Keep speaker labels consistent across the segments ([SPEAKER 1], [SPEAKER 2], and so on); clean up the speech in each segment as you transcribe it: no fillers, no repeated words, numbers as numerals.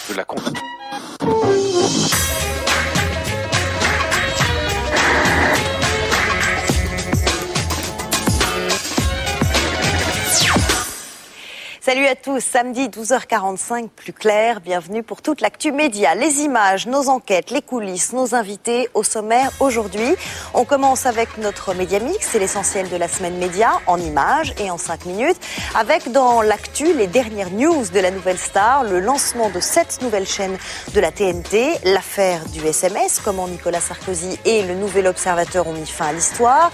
[SPEAKER 1] de la compte.
[SPEAKER 2] Salut à tous, samedi 12h45, plus clair, bienvenue pour toute l'actu média, les images, nos enquêtes, les coulisses, nos invités au sommaire aujourd'hui. On commence avec notre Média Mix, c'est l'essentiel de la semaine média, en images et en 5 minutes, avec dans l'actu les dernières news de la nouvelle star, le lancement de 7 nouvelles chaînes de la TNT, l'affaire du SMS, comment Nicolas Sarkozy et le Nouvel Observateur ont mis fin à l'histoire.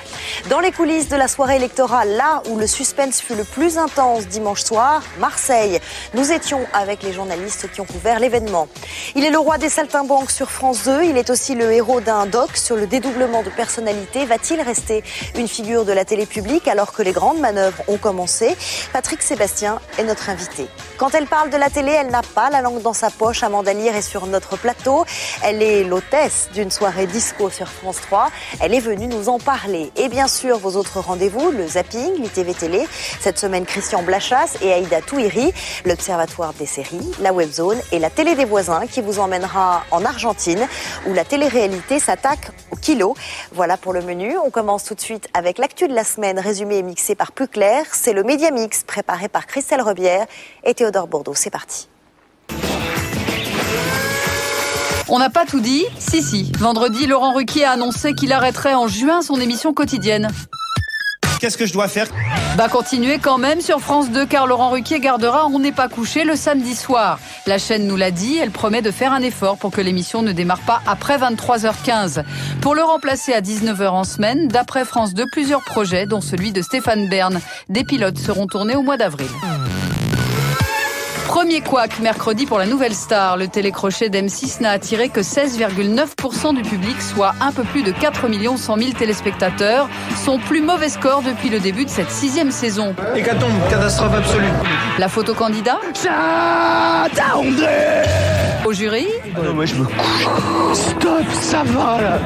[SPEAKER 2] Dans les coulisses de la soirée électorale, là où le suspense fut le plus intense dimanche soir, Marseille. Nous étions avec les journalistes qui ont couvert l'événement. Il est le roi des saltimbanques sur France 2. Il est aussi le héros d'un doc sur le dédoublement de personnalité. Va-t-il rester une figure de la télé publique alors que les grandes manœuvres ont commencé? Patrick Sébastien est notre invité. Quand elle parle de la télé, elle n'a pas la langue dans sa poche. Amanda Lear est sur notre plateau. Elle est l'hôtesse d'une soirée disco sur France 3. Elle est venue nous en parler. Et bien sûr, vos autres rendez-vous, le zapping, l'ITV Télé. Cette semaine, Christian Blachas et Aïda Touiri, l'Observatoire des séries, la Webzone et la télé des voisins qui vous emmènera en Argentine où la télé-réalité s'attaque au kilo. Voilà pour le menu. On commence tout de suite avec l'actu de la semaine résumée et mixée par Plus Clair. C'est le Média Mix préparé par Christelle Rebière et Théodore Bourdeau. C'est parti.
[SPEAKER 3] On n'a pas tout dit? Si. Vendredi, Laurent Ruquier a annoncé qu'il arrêterait en juin son émission quotidienne.
[SPEAKER 4] Qu'est-ce que je dois faire?
[SPEAKER 3] Continuez quand même sur France 2 car Laurent Ruquier gardera On n'est pas couché le samedi soir. La chaîne nous l'a dit, elle promet de faire un effort pour que l'émission ne démarre pas après 23h15. Pour le remplacer à 19h en semaine, d'après France 2, plusieurs projets, dont celui de Stéphane Bern. Des pilotes seront tournés au mois d'avril. Premier couac mercredi pour la nouvelle star. Le télécrochet d'M6 n'a attiré que 16,9% du public, soit un peu plus de 4 100 000 téléspectateurs. Son plus mauvais score depuis le début de cette 6e saison.
[SPEAKER 4] Hécatombe, catastrophe absolue.
[SPEAKER 3] La photo candidat au jury.
[SPEAKER 4] Non mais je me couche. Stop, ça va là.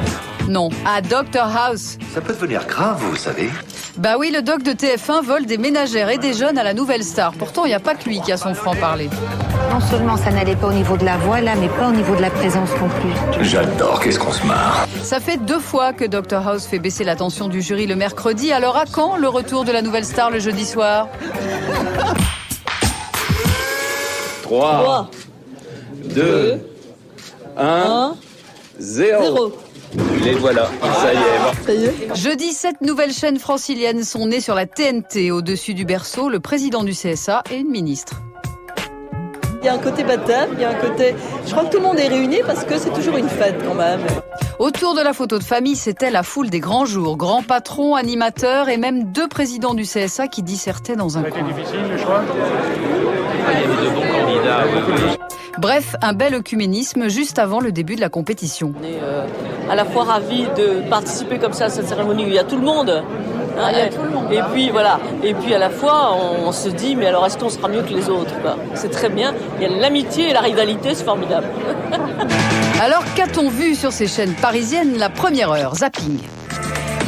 [SPEAKER 3] Non, à Dr House.
[SPEAKER 5] Ça peut devenir grave, vous savez.
[SPEAKER 3] Bah oui, le doc de TF1 vole des ménagères et des jeunes à la nouvelle star. Pourtant, il n'y a pas que lui qui a son franc-parler.
[SPEAKER 6] Non seulement ça n'allait pas au niveau de la voix, là, mais pas au niveau de la présence non plus.
[SPEAKER 5] J'adore, qu'est-ce qu'on se marre.
[SPEAKER 3] Ça fait 2 fois que Dr House fait baisser la tension du jury le mercredi. Alors à quand le retour de la nouvelle star le jeudi soir?
[SPEAKER 7] 3, 2, 1, 0. Les voilà, ça y est.
[SPEAKER 3] Jeudi, 7 nouvelles chaînes franciliennes sont nées sur la TNT. Au-dessus du berceau, le président du CSA et une ministre.
[SPEAKER 8] Il y a un côté baptême, il y a un côté... Je crois que tout le monde est réuni parce que c'est toujours une fête quand même.
[SPEAKER 3] Autour de la photo de famille, c'était la foule des grands jours. Grands patrons, animateurs et même 2 présidents du CSA qui dissertaient dans un coin.
[SPEAKER 1] C'était difficile le choix? Il y avait de bons candidats.
[SPEAKER 3] Bref, un bel œcuménisme juste avant le début de la compétition.
[SPEAKER 8] On est à la fois ravis de participer comme ça à cette cérémonie où il y a tout le monde.
[SPEAKER 3] Il y a tout le monde.
[SPEAKER 8] Et puis voilà. Et puis à la fois, on se dit, mais alors est-ce qu'on sera mieux que les autres, quoi? C'est très bien. Il y a l'amitié et la rivalité, c'est formidable.
[SPEAKER 3] Alors qu'a-t-on vu sur ces chaînes parisiennes la première heure? Zapping.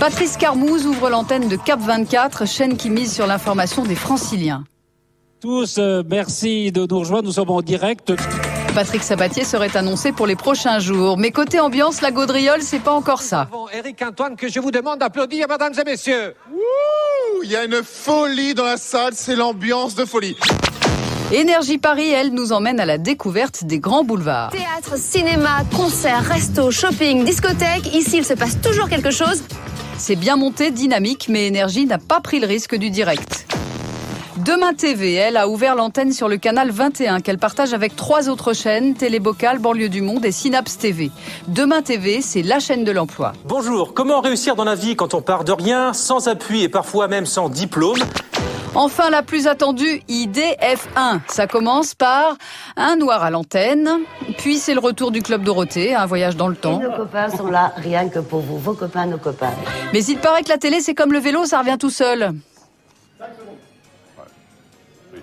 [SPEAKER 3] Patrice Carmouze ouvre l'antenne de Cap 24, chaîne qui mise sur l'information des Franciliens.
[SPEAKER 9] Tous, merci de nous rejoindre, nous sommes en direct.
[SPEAKER 3] Patrick Sabatier serait annoncé pour les prochains jours. Mais côté ambiance, la gaudriole, c'est pas encore ça.
[SPEAKER 9] Éric Antoine, que je vous demande d'applaudir, mesdames et messieurs.
[SPEAKER 10] Il y a une folie dans la salle, c'est l'ambiance de folie.
[SPEAKER 3] Énergie Paris, elle, nous emmène à la découverte des grands boulevards.
[SPEAKER 11] Théâtre, cinéma, concerts, restos, shopping, discothèque, ici il se passe toujours quelque chose.
[SPEAKER 3] C'est bien monté, dynamique, mais Énergie n'a pas pris le risque du direct. Demain TV, elle, a ouvert l'antenne sur le canal 21 qu'elle partage avec 3 autres chaînes, Télébocal, Banlieue du Monde et Synapse TV. Demain TV, c'est la chaîne de l'emploi.
[SPEAKER 12] Bonjour, comment réussir dans la vie quand on part de rien, sans appui et parfois même sans diplôme?
[SPEAKER 3] Enfin, la plus attendue, IDF1. Ça commence par un noir à l'antenne, puis c'est le retour du Club Dorothée, un voyage dans le temps.
[SPEAKER 13] Et nos copains sont là, rien que pour vous, vos copains, nos copains.
[SPEAKER 3] Mais il paraît que la télé, c'est comme le vélo, ça revient tout seul.
[SPEAKER 10] 5 secondes. Oui.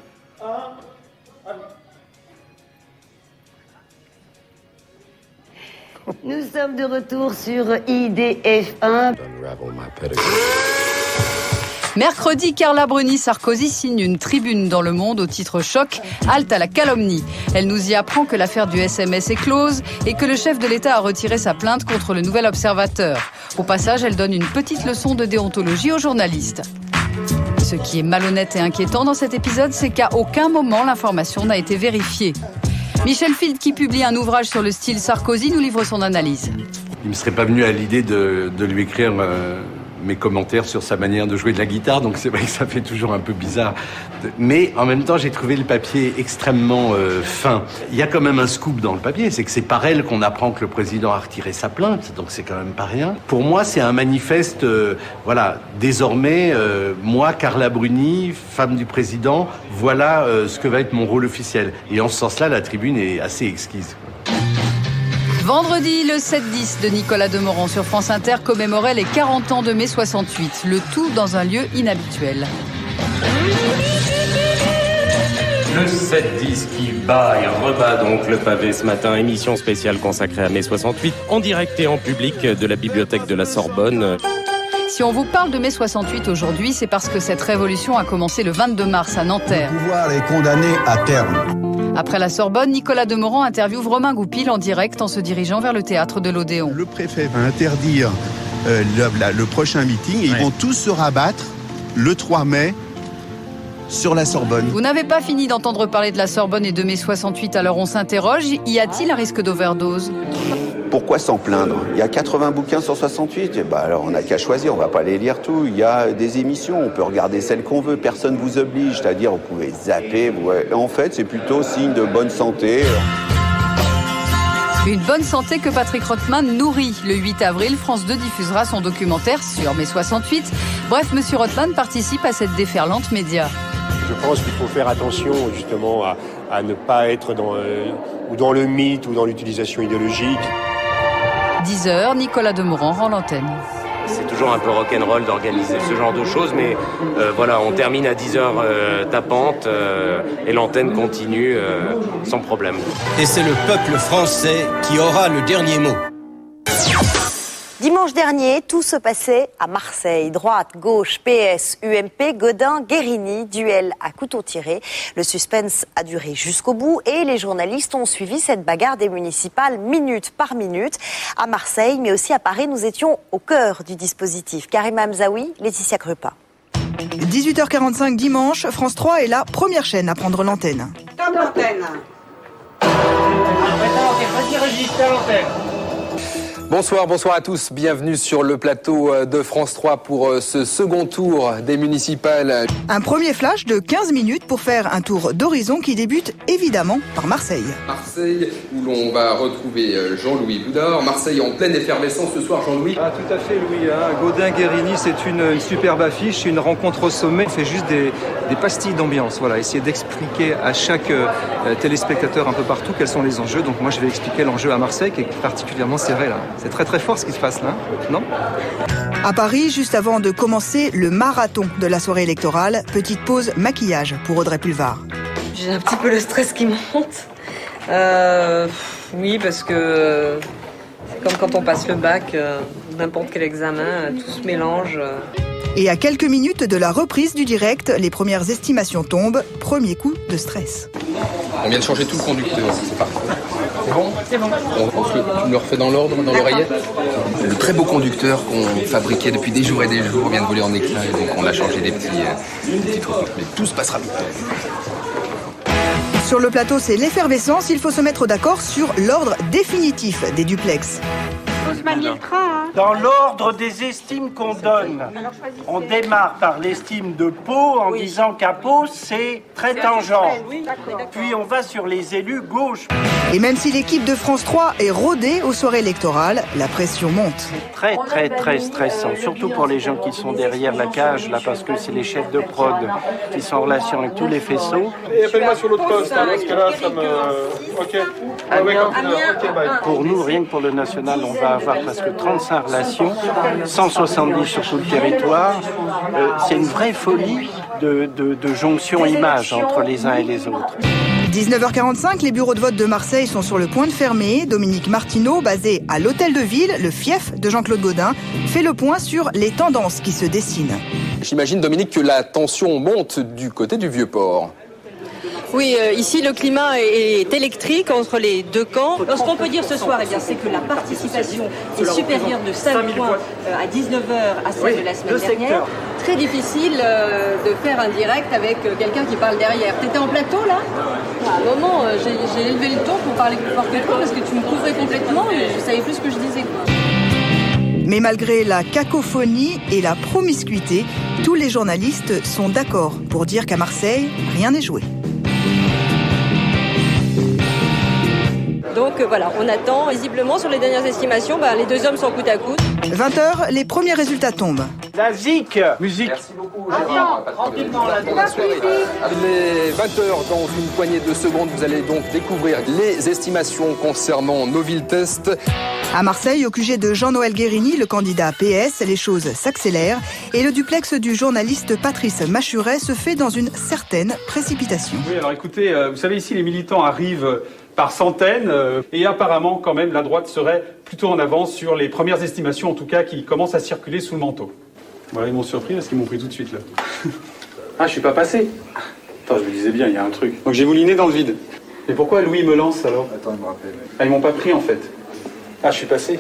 [SPEAKER 13] Nous sommes de retour sur IDF1.
[SPEAKER 3] Mercredi, Carla Bruni-Sarkozy signe une tribune dans Le Monde au titre choc, halte à la calomnie. Elle nous y apprend que l'affaire du SMS est close et que le chef de l'État a retiré sa plainte contre le Nouvel Observateur. Au passage, elle donne une petite leçon de déontologie aux journalistes. Ce qui est malhonnête et inquiétant dans cet épisode, c'est qu'à aucun moment l'information n'a été vérifiée. Michel Field, qui publie un ouvrage sur le style Sarkozy, nous livre son analyse.
[SPEAKER 14] Il ne me serait pas venu à l'idée de lui écrire mes commentaires sur sa manière de jouer de la guitare, donc c'est vrai que ça fait toujours un peu bizarre. Mais en même temps, j'ai trouvé le papier extrêmement fin. Il y a quand même un scoop dans le papier, c'est que c'est par elle qu'on apprend que le président a retiré sa plainte, donc c'est quand même pas rien. Pour moi, c'est un manifeste, désormais, moi, Carla Bruni, femme du président, voilà ce que va être mon rôle officiel. Et en ce sens-là, la tribune est assez exquise.
[SPEAKER 3] Vendredi, le 7-10 de Nicolas Demorand sur France Inter commémorait les 40 ans de mai 68, le tout dans un lieu inhabituel.
[SPEAKER 1] Le 7-10 qui bat et rebat donc le pavé ce matin, émission spéciale consacrée à mai 68, en direct et en public de la bibliothèque de la Sorbonne.
[SPEAKER 3] Si on vous parle de mai 68 aujourd'hui, c'est parce que cette révolution a commencé le 22 mars à Nanterre.
[SPEAKER 15] Le pouvoir est condamné à terme.
[SPEAKER 3] Après la Sorbonne, Nicolas Demorand interviewe Romain Goupil en direct en se dirigeant vers le théâtre de l'Odéon.
[SPEAKER 15] Le préfet va interdire le prochain meeting et ils vont tous se rabattre le 3 mai sur la Sorbonne.
[SPEAKER 3] Vous n'avez pas fini d'entendre parler de la Sorbonne et de mai 68, alors on s'interroge, y a-t-il un risque d'overdose ?
[SPEAKER 16] Pourquoi s'en plaindre ? Il y a 80 bouquins sur 68, alors on n'a qu'à choisir, on va pas les lire tous. Il y a des émissions, on peut regarder celles qu'on veut, personne ne vous oblige, c'est-à-dire vous pouvez zapper. En fait, c'est plutôt signe de bonne santé.
[SPEAKER 3] Une bonne santé que Patrick Rothman nourrit. Le 8 avril, France 2 diffusera son documentaire sur mai 68. Bref, Monsieur Rothman participe à cette déferlante média.
[SPEAKER 17] Je pense qu'il faut faire attention justement à ne pas être dans le mythe ou dans l'utilisation idéologique.
[SPEAKER 3] 10h, Nicolas Demorand rend l'antenne.
[SPEAKER 1] C'est toujours un peu rock'n'roll d'organiser ce genre de choses, mais on termine à 10h tapante et l'antenne continue sans problème.
[SPEAKER 18] Et c'est le peuple français qui aura le dernier mot.
[SPEAKER 2] Dimanche dernier, tout se passait à Marseille. Droite, gauche, PS, UMP, Gaudin, Guérini, duel à couteau tiré. Le suspense a duré jusqu'au bout et les journalistes ont suivi cette bagarre des municipales minute par minute. À Marseille, mais aussi à Paris, nous étions au cœur du dispositif. Karima Hamzaoui, Laetitia Krupa.
[SPEAKER 19] 18h45 dimanche, France 3 est la première chaîne à prendre l'antenne.
[SPEAKER 20] Top l'antenne.
[SPEAKER 21] Bonsoir à tous. Bienvenue sur le plateau de France 3 pour ce second tour des municipales.
[SPEAKER 19] Un premier flash de 15 minutes pour faire un tour d'horizon qui débute évidemment par Marseille.
[SPEAKER 21] Marseille, où l'on va retrouver Jean-Louis Boudard. Marseille en pleine effervescence ce soir, Jean-Louis.
[SPEAKER 22] Ah, tout à fait, Louis. Gaudin-Guérini, c'est une superbe affiche, une rencontre au sommet. On fait juste des pastilles d'ambiance. Voilà, essayer d'expliquer à chaque téléspectateur un peu partout quels sont les enjeux. Donc moi, je vais expliquer l'enjeu à Marseille qui est particulièrement serré là. C'est très très fort ce qui se passe là, non ?
[SPEAKER 19] À Paris, juste avant de commencer le marathon de la soirée électorale, petite pause maquillage pour Audrey Pulvar.
[SPEAKER 23] J'ai un petit peu le stress qui monte. Oui, parce que c'est comme quand on passe le bac, n'importe quel examen, tout se mélange.
[SPEAKER 19] Et à quelques minutes de la reprise du direct, les premières estimations tombent. Premier coup de stress.
[SPEAKER 21] On vient de changer tout le conducteur, c'est parti. C'est bon ?
[SPEAKER 23] C'est bon.
[SPEAKER 21] Tu me le refais dans l'ordre, dans l'oreillette ? Le très beau conducteur qu'on fabriquait depuis des jours et des jours vient de voler en éclats et donc on a changé des petits trucs. Mais tout se passera bien.
[SPEAKER 19] Sur le plateau, c'est l'effervescence. Il faut se mettre d'accord sur l'ordre définitif des duplex.
[SPEAKER 24] Dans l'ordre des estimes qu'on donne, on démarre par l'estime de Pau en disant qu'à Pau, c'est très tangent. Puis on va sur les élus gauche.
[SPEAKER 19] Et même si l'équipe de France 3 est rodée aux soirées électorales, la pression monte.
[SPEAKER 24] Très très très stressant, surtout pour les gens qui sont derrière la cage, là, parce que c'est les chefs de prod qui sont en relation avec tous les faisceaux.
[SPEAKER 10] Et appelle-moi sur l'autre poste, parce que là, ça me... Ok.
[SPEAKER 24] Pour nous, rien que pour le national, on va avoir presque 35 relations, 170 sur tout le territoire. C'est une vraie folie de jonction image entre les uns et les autres.
[SPEAKER 19] 19h45, les bureaux de vote de Marseille sont sur le point de fermer. Dominique Martineau, basé à l'Hôtel de Ville, le fief de Jean-Claude Gaudin, fait le point sur les tendances qui se dessinent.
[SPEAKER 21] J'imagine, Dominique, que la tension monte du côté du Vieux-Port.
[SPEAKER 4] Oui, ici le climat est électrique entre les deux camps. Alors, ce qu'on peut dire ce soir, c'est que la participation est supérieure de 5 points à 19h à celle de la semaine dernière. Très difficile de faire un direct avec quelqu'un qui parle derrière. T'étais en plateau là ? À un moment, j'ai élevé le ton pour parler plus fort que toi parce que tu me couvrais complètement et je savais plus ce que je disais.
[SPEAKER 19] Mais malgré la cacophonie et la promiscuité, tous les journalistes sont d'accord pour dire qu'à Marseille, rien n'est joué.
[SPEAKER 4] Donc voilà, on attend. Visiblement, sur les dernières estimations, les deux hommes sont côte à côte.
[SPEAKER 19] 20h, les premiers résultats tombent.
[SPEAKER 24] La ZIC. Musique.
[SPEAKER 21] Merci beaucoup, Gérard. Les 20h, dans une poignée de secondes, vous allez donc découvrir les estimations concernant nos villes test.
[SPEAKER 19] À Marseille, au QG de Jean-Noël Guérini, le candidat PS, les choses s'accélèrent et le duplex du journaliste Patrice Machuret se fait dans une certaine précipitation.
[SPEAKER 5] Oui, alors écoutez, vous savez, ici, les militants arrivent par centaines et apparemment, quand même, la droite serait plutôt en avance sur les premières estimations, en tout cas, qui commencent à circuler sous le manteau. Voilà, ils m'ont surpris parce qu'ils m'ont pris tout de suite, là. Ah, je suis pas passé. Attends, je me disais bien, il y a un truc. Donc j'ai mouliné dans le vide. Mais pourquoi Louis me lance, alors? Attends, il me rappelle. Ah, ils m'ont pas pris, en fait. Ah, je suis passé.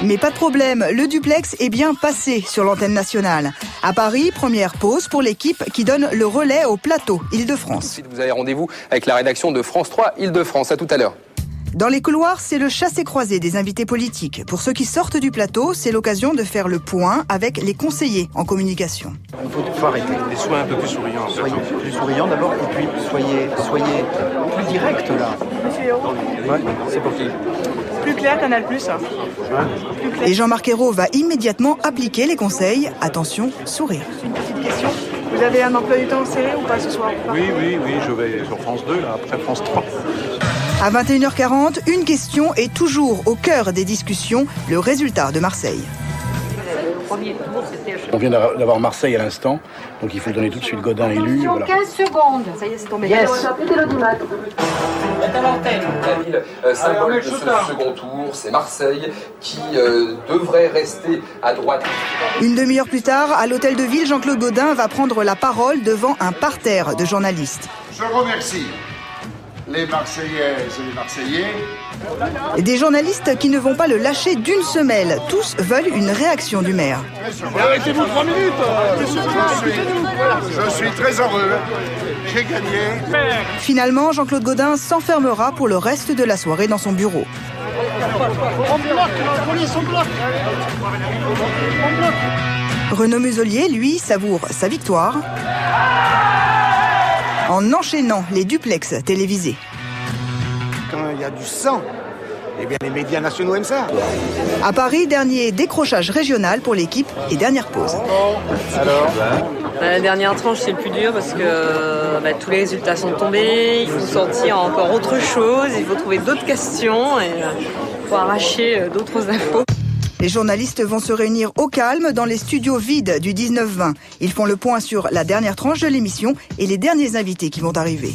[SPEAKER 19] Mais pas de problème, le duplex est bien passé sur l'antenne nationale. À Paris, première pause pour l'équipe qui donne le relais au plateau Île-de-France.
[SPEAKER 21] Ensuite, vous avez rendez-vous avec la rédaction de France 3 Île-de-France. À tout à l'heure.
[SPEAKER 19] Dans les couloirs, c'est le chassé-croisé des invités politiques. Pour ceux qui sortent du plateau, c'est l'occasion de faire le point avec les conseillers en communication.
[SPEAKER 24] Il faut arrêter. Et soyez un peu plus souriant. Soyez plus souriant d'abord et puis soyez plus direct là. Ouais, c'est pour qui?
[SPEAKER 6] Plus clair, Canal+.
[SPEAKER 19] Et Jean-Marc Ayrault va immédiatement appliquer les conseils. Attention, sourire.
[SPEAKER 6] Une petite question. Vous avez un emploi du temps serré ou pas ce soir?
[SPEAKER 24] Oui, je vais sur France 2, là, après France 3.
[SPEAKER 19] À 21h40, une question est toujours au cœur des discussions, le résultat de Marseille.
[SPEAKER 24] On vient d'avoir Marseille à l'instant, donc il faut donner tout de suite Gaudin élu.
[SPEAKER 11] Voilà. 15 secondes. Ça y est, c'est tombé.
[SPEAKER 24] Yes.
[SPEAKER 21] La ville symbole de ce second tour, c'est Marseille qui devrait rester à droite.
[SPEAKER 19] Une demi-heure plus tard, à l'hôtel de ville, Jean-Claude Gaudin va prendre la parole devant un parterre de journalistes.
[SPEAKER 10] Je remercie les Marseillaises et les Marseillais.
[SPEAKER 19] Des journalistes qui ne vont pas le lâcher d'une semelle. Tous veulent une réaction du maire.
[SPEAKER 10] Arrêtez-vous 3 minutes. Je suis très heureux. J'ai gagné.
[SPEAKER 19] Finalement, Jean-Claude Gaudin s'enfermera pour le reste de la soirée dans son bureau.
[SPEAKER 10] On bloque, la police, on bloque.
[SPEAKER 19] Renaud Muselier, lui, savoure sa victoire en enchaînant les duplex télévisés.
[SPEAKER 10] Quand il y a du sang, eh bien les médias nationaux aiment ça.
[SPEAKER 19] À Paris, dernier décrochage régional pour l'équipe et dernière pause.
[SPEAKER 24] Alors
[SPEAKER 23] La dernière tranche, c'est le plus dur parce que tous les résultats sont tombés. Il faut sortir encore autre chose, il faut trouver d'autres questions et il faut arracher d'autres infos.
[SPEAKER 19] Les journalistes vont se réunir au calme dans les studios vides du 19-20. Ils font le point sur la dernière tranche de l'émission et les derniers invités qui vont arriver.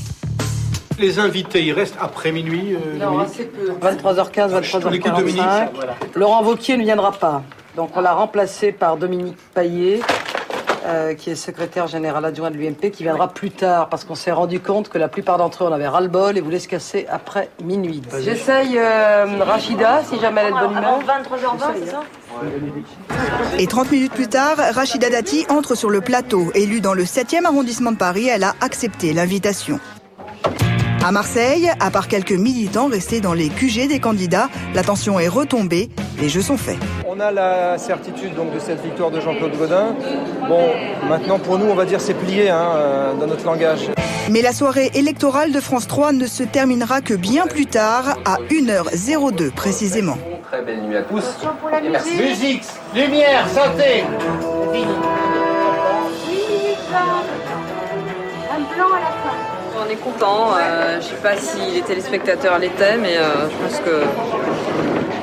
[SPEAKER 24] Les invités, ils restent après minuit,
[SPEAKER 4] Non, assez peu. 23h15, 23h45. Laurent Wauquiez ne viendra pas. Donc on l'a remplacé par Dominique Paillet, qui est secrétaire général adjoint de l'UMP, qui viendra plus tard, parce qu'on s'est rendu compte que la plupart d'entre eux en avaient ras-le-bol et voulaient se casser après minuit. J'essaye Rachida, si jamais elle est de bonne humeur.
[SPEAKER 11] 23h20, c'est ça?
[SPEAKER 19] Et 30 minutes plus tard, Rachida Dati entre sur le plateau. Élue dans le 7e arrondissement de Paris, elle a accepté l'invitation. À Marseille, à part quelques militants restés dans les QG des candidats, la tension est retombée, les jeux sont faits.
[SPEAKER 22] On a la certitude donc de cette victoire de Jean-Claude Gaudin. Bon, maintenant pour nous, on va dire c'est plié dans notre langage.
[SPEAKER 19] Mais la soirée électorale de France 3 ne se terminera que bien plus tard, à 1h02 précisément.
[SPEAKER 21] Très belle nuit à tous.
[SPEAKER 11] Et merci.
[SPEAKER 24] Musique, lumière, santé.
[SPEAKER 11] Un plan à la fin.
[SPEAKER 23] On est content. Je sais pas si les téléspectateurs l'étaient, mais je pense que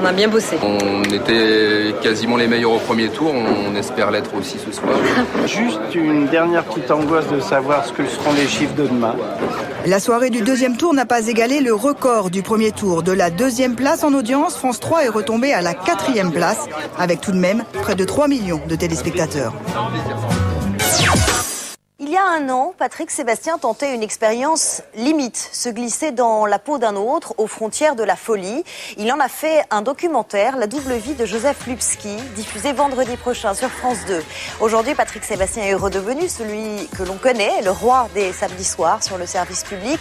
[SPEAKER 23] On a bien bossé.
[SPEAKER 21] On était quasiment les meilleurs au premier tour, on espère l'être aussi ce soir.
[SPEAKER 24] Juste une dernière petite angoisse de savoir ce que seront les chiffres de demain.
[SPEAKER 19] La soirée du deuxième tour n'a pas égalé le record du premier tour. De la deuxième place en audience, France 3 est retombée à la 4e place, avec tout de même près de 3 millions de téléspectateurs.
[SPEAKER 2] Il y a un an, Patrick Sébastien tentait une expérience limite, se glisser dans la peau d'un autre, aux frontières de la folie. Il en a fait un documentaire, La double vie de Joseph Lubski, diffusé vendredi prochain sur France 2. Aujourd'hui, Patrick Sébastien est redevenu celui que l'on connaît, le roi des samedis soirs sur le service public.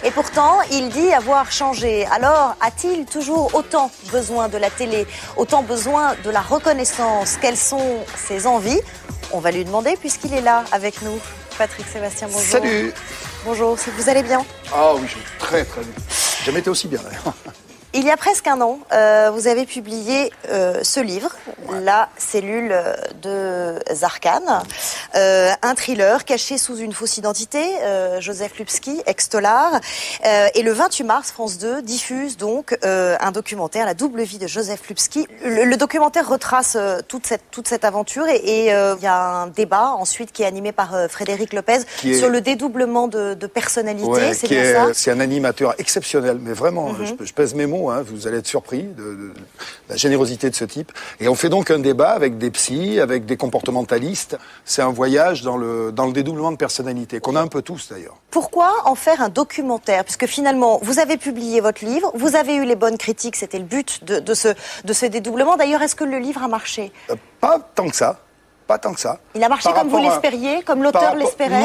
[SPEAKER 2] Et pourtant, il dit avoir changé. Alors, a-t-il toujours autant besoin de la télé, autant besoin de la reconnaissance? Quelles sont ses envies? On va lui demander puisqu'il est là avec nous. Patrick Sébastien, bonjour.
[SPEAKER 7] Salut.
[SPEAKER 2] Bonjour, vous allez bien?
[SPEAKER 7] Ah oui, je vais très très bien. J'ai jamais été aussi bien d'ailleurs.
[SPEAKER 2] Il y a presque un an, vous avez publié ce livre, La cellule de Zarkane, un thriller caché sous une fausse identité, Joseph Lubski, ex-Stolar. Et le 28 mars, France 2 diffuse donc un documentaire, La double vie de Joseph Lubski. Le documentaire retrace toute cette aventure et il y a un débat ensuite qui est animé par Frédéric Lopez sur le dédoublement de personnalité.
[SPEAKER 7] Ouais,
[SPEAKER 2] c'est bien ça?
[SPEAKER 7] C'est un animateur exceptionnel, mais vraiment, je pèse mes mots. Vous allez être surpris de la générosité de ce type. Et on fait donc un débat avec des psys, avec des comportementalistes. C'est un voyage dans le dédoublement de personnalité, qu'on a un peu tous d'ailleurs.
[SPEAKER 2] Pourquoi en faire un documentaire? Puisque finalement, vous avez publié votre livre, vous avez eu les bonnes critiques, c'était le but de ce dédoublement. D'ailleurs, est-ce que le livre a marché?
[SPEAKER 7] Pas tant que ça. Pas tant que ça.
[SPEAKER 2] Il a marché comme vous l'espériez, comme l'auteur l'espérait?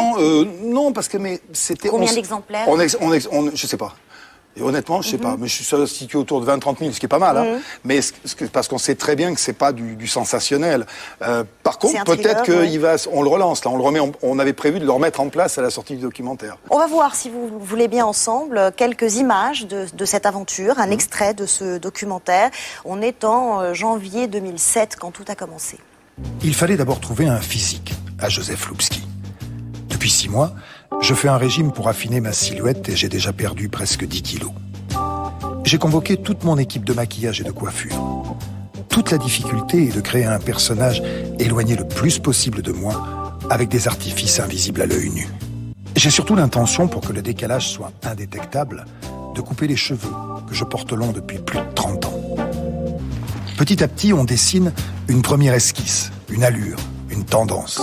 [SPEAKER 7] Non, parce que c'était...
[SPEAKER 2] Combien d'exemplaires?
[SPEAKER 7] Je sais pas. Et honnêtement, je sais pas, mais je suis situé autour de 20-30 000, ce qui est pas mal, hein. Mais parce qu'on sait très bien que c'est pas du sensationnel. Par contre, peut-être on le relance, là, on le remet, on avait prévu de le remettre en place à la sortie du documentaire.
[SPEAKER 2] On va voir, si vous voulez bien ensemble, quelques images de cette aventure, un extrait de ce documentaire. On est en janvier 2007, quand tout a commencé.
[SPEAKER 8] Il fallait d'abord trouver un physique à Joseph Lubski. Depuis 6 mois, je fais un régime pour affiner ma silhouette et j'ai déjà perdu presque 10 kilos. J'ai convoqué toute mon équipe de maquillage et de coiffure. Toute la difficulté est de créer un personnage éloigné le plus possible de moi, avec des artifices invisibles à l'œil nu. J'ai surtout l'intention, pour que le décalage soit indétectable, de couper les cheveux que je porte longs depuis plus de 30 ans. Petit à petit, on dessine une première esquisse, une allure, une tendance.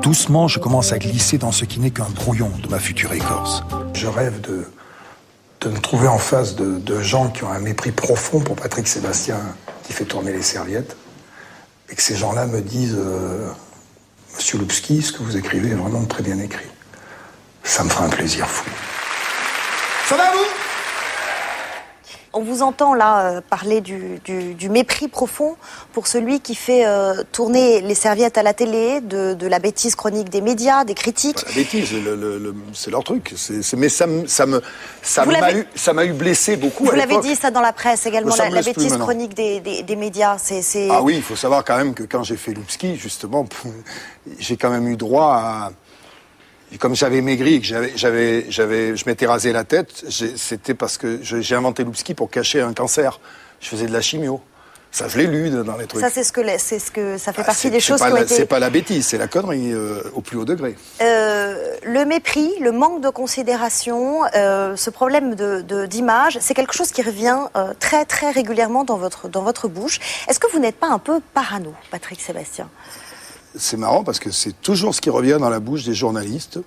[SPEAKER 8] Doucement, je commence à glisser dans ce qui n'est qu'un brouillon de ma future écorce. Je rêve de me trouver en face de gens qui ont un mépris profond pour Patrick Sébastien, qui fait tourner les serviettes, et que ces gens-là me disent « Monsieur Lubski, ce que vous écrivez est vraiment très bien écrit. » Ça me fera un plaisir fou.
[SPEAKER 7] Ça va, vous ?
[SPEAKER 2] On vous entend là parler du mépris profond pour celui qui fait tourner les serviettes à la télé, de la bêtise chronique des médias, des critiques.
[SPEAKER 7] La bêtise, c'est leur truc. Mais ça m'a eu blessé beaucoup.
[SPEAKER 2] Vous l'avez dit ça dans la presse également, la bêtise
[SPEAKER 7] plus,
[SPEAKER 2] chronique des médias.
[SPEAKER 7] Ah oui, il faut savoir quand même que quand j'ai fait Lubski, justement, j'ai quand même eu droit à... Et comme j'avais maigri et que je m'étais rasé la tête, c'était parce que j'ai inventé Lubski pour cacher un cancer. Je faisais de la chimio. Ça, je l'ai lu dans les trucs.
[SPEAKER 2] Ça, ça fait partie des choses qui ont été...
[SPEAKER 7] C'est pas la bêtise, c'est la connerie au plus haut degré.
[SPEAKER 2] Le mépris, le manque de considération, ce problème d'image, c'est quelque chose qui revient très très régulièrement dans votre bouche. Est-ce que vous n'êtes pas un peu parano, Patrick Sébastien ?
[SPEAKER 7] C'est marrant parce que c'est toujours ce qui revient dans la bouche des journalistes.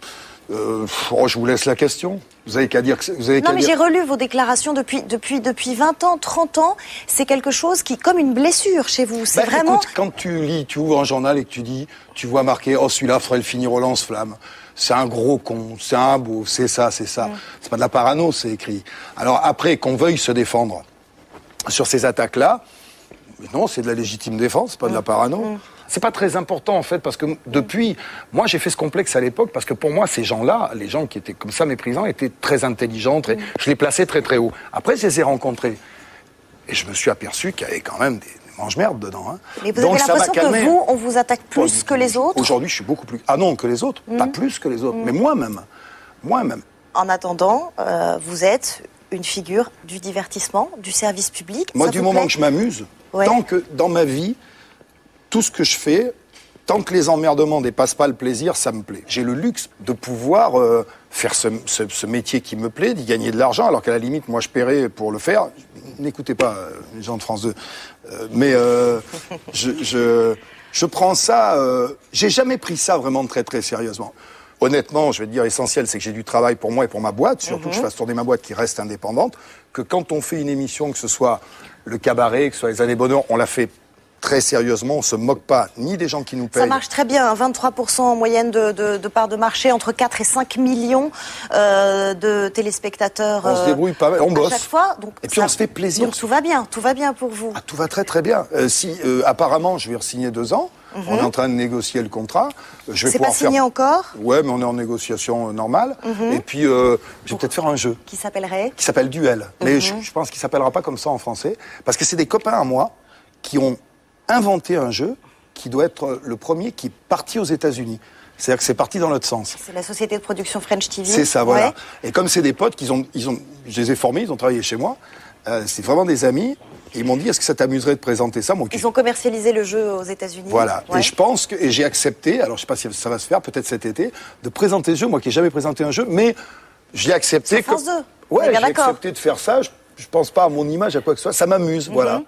[SPEAKER 7] Je vous laisse la question. Vous avez qu'à dire que...
[SPEAKER 2] j'ai relu vos déclarations depuis 20 ans, 30 ans. C'est quelque chose qui, comme une blessure chez vous. C'est vraiment...
[SPEAKER 7] Écoute, quand tu ouvres un journal et que tu vois marqué « Oh, celui-là ferait le finir au lance-flamme ». C'est un gros con, c'est un beau, c'est ça. C'est pas de la parano, c'est écrit. Alors après, qu'on veuille se défendre sur ces attaques-là, non, c'est de la légitime défense, c'est pas de la parano. C'est pas très important en fait, parce que moi j'ai fait ce complexe à l'époque, parce que pour moi ces gens-là, les gens qui étaient comme ça méprisants, étaient très intelligents, je les plaçais très très haut. Après je les ai rencontrés, et je me suis aperçu qu'il y avait quand même des mange-merde dedans. Hein.
[SPEAKER 2] Mais vous avez l'impression que vous, on vous attaque plus que les autres ?
[SPEAKER 7] Aujourd'hui je suis beaucoup plus... Ah non, que les autres, pas plus que les autres, mais moi-même.
[SPEAKER 2] En attendant, vous êtes une figure du divertissement, du service public.
[SPEAKER 7] Moi,
[SPEAKER 2] Ça
[SPEAKER 7] du
[SPEAKER 2] vous
[SPEAKER 7] moment
[SPEAKER 2] plaît?
[SPEAKER 7] que je m'amuse,
[SPEAKER 2] Ouais.
[SPEAKER 7] tant que dans ma vie, tout ce que je fais, tant que les emmerdements dépassent pas le plaisir, ça me plaît. J'ai le luxe de pouvoir faire ce métier qui me plaît, d'y gagner de l'argent, alors qu'à la limite, moi, je paierais pour le faire. N'écoutez pas les gens de France 2. Mais je prends ça... j'ai jamais pris ça vraiment très, très sérieusement. Honnêtement, je vais te dire, l'essentiel, c'est que j'ai du travail pour moi et pour ma boîte, surtout que je fasse tourner ma boîte qui reste indépendante, que quand on fait une émission, que ce soit le cabaret, que ce soit les années bonheur, on la fait très sérieusement, on se moque pas ni des gens qui nous payent.
[SPEAKER 2] Ça marche très bien, 23% en moyenne de part de marché, entre 4 et 5 millions de téléspectateurs.
[SPEAKER 7] On se débrouille pas mal, on bosse.
[SPEAKER 2] À chaque fois, donc
[SPEAKER 7] et puis on se fait plaisir.
[SPEAKER 2] Donc tout va bien pour vous.
[SPEAKER 7] Tout va très très bien. Apparemment, je vais re-signer 2 ans. On est en train de négocier le contrat. Je vais
[SPEAKER 2] C'est pas signé encore?
[SPEAKER 7] Ouais, mais on est en négociation normale. Et puis, je vais peut-être faire un jeu.
[SPEAKER 2] Qui s'appellerait?
[SPEAKER 7] Qui s'appelle Duel. Mais je pense qu'il s'appellera pas comme ça en français. Parce que c'est des copains à moi qui ont inventé un jeu qui doit être le premier qui est parti aux États-Unis. C'est-à-dire que c'est parti dans l'autre sens.
[SPEAKER 2] C'est la société de production French TV.
[SPEAKER 7] C'est ça, voilà.
[SPEAKER 2] Ouais.
[SPEAKER 7] Et comme c'est des potes, je les ai formés, ils ont travaillé chez moi. C'est vraiment des amis. Et ils m'ont dit, est-ce que ça t'amuserait de présenter ça?
[SPEAKER 2] Ils ont commercialisé le jeu aux États-Unis.
[SPEAKER 7] Voilà.
[SPEAKER 2] Ouais.
[SPEAKER 7] Et je pense que, et j'ai accepté, alors je sais pas si ça va se faire, peut-être cet été, de présenter ce jeu, moi qui n'ai jamais présenté un jeu, mais j'ai accepté.
[SPEAKER 2] Sur France 2.
[SPEAKER 7] Ouais,
[SPEAKER 2] j'ai
[SPEAKER 7] accepté de faire ça. Je pense pas à mon image, à quoi que ce soit. Ça m'amuse, voilà.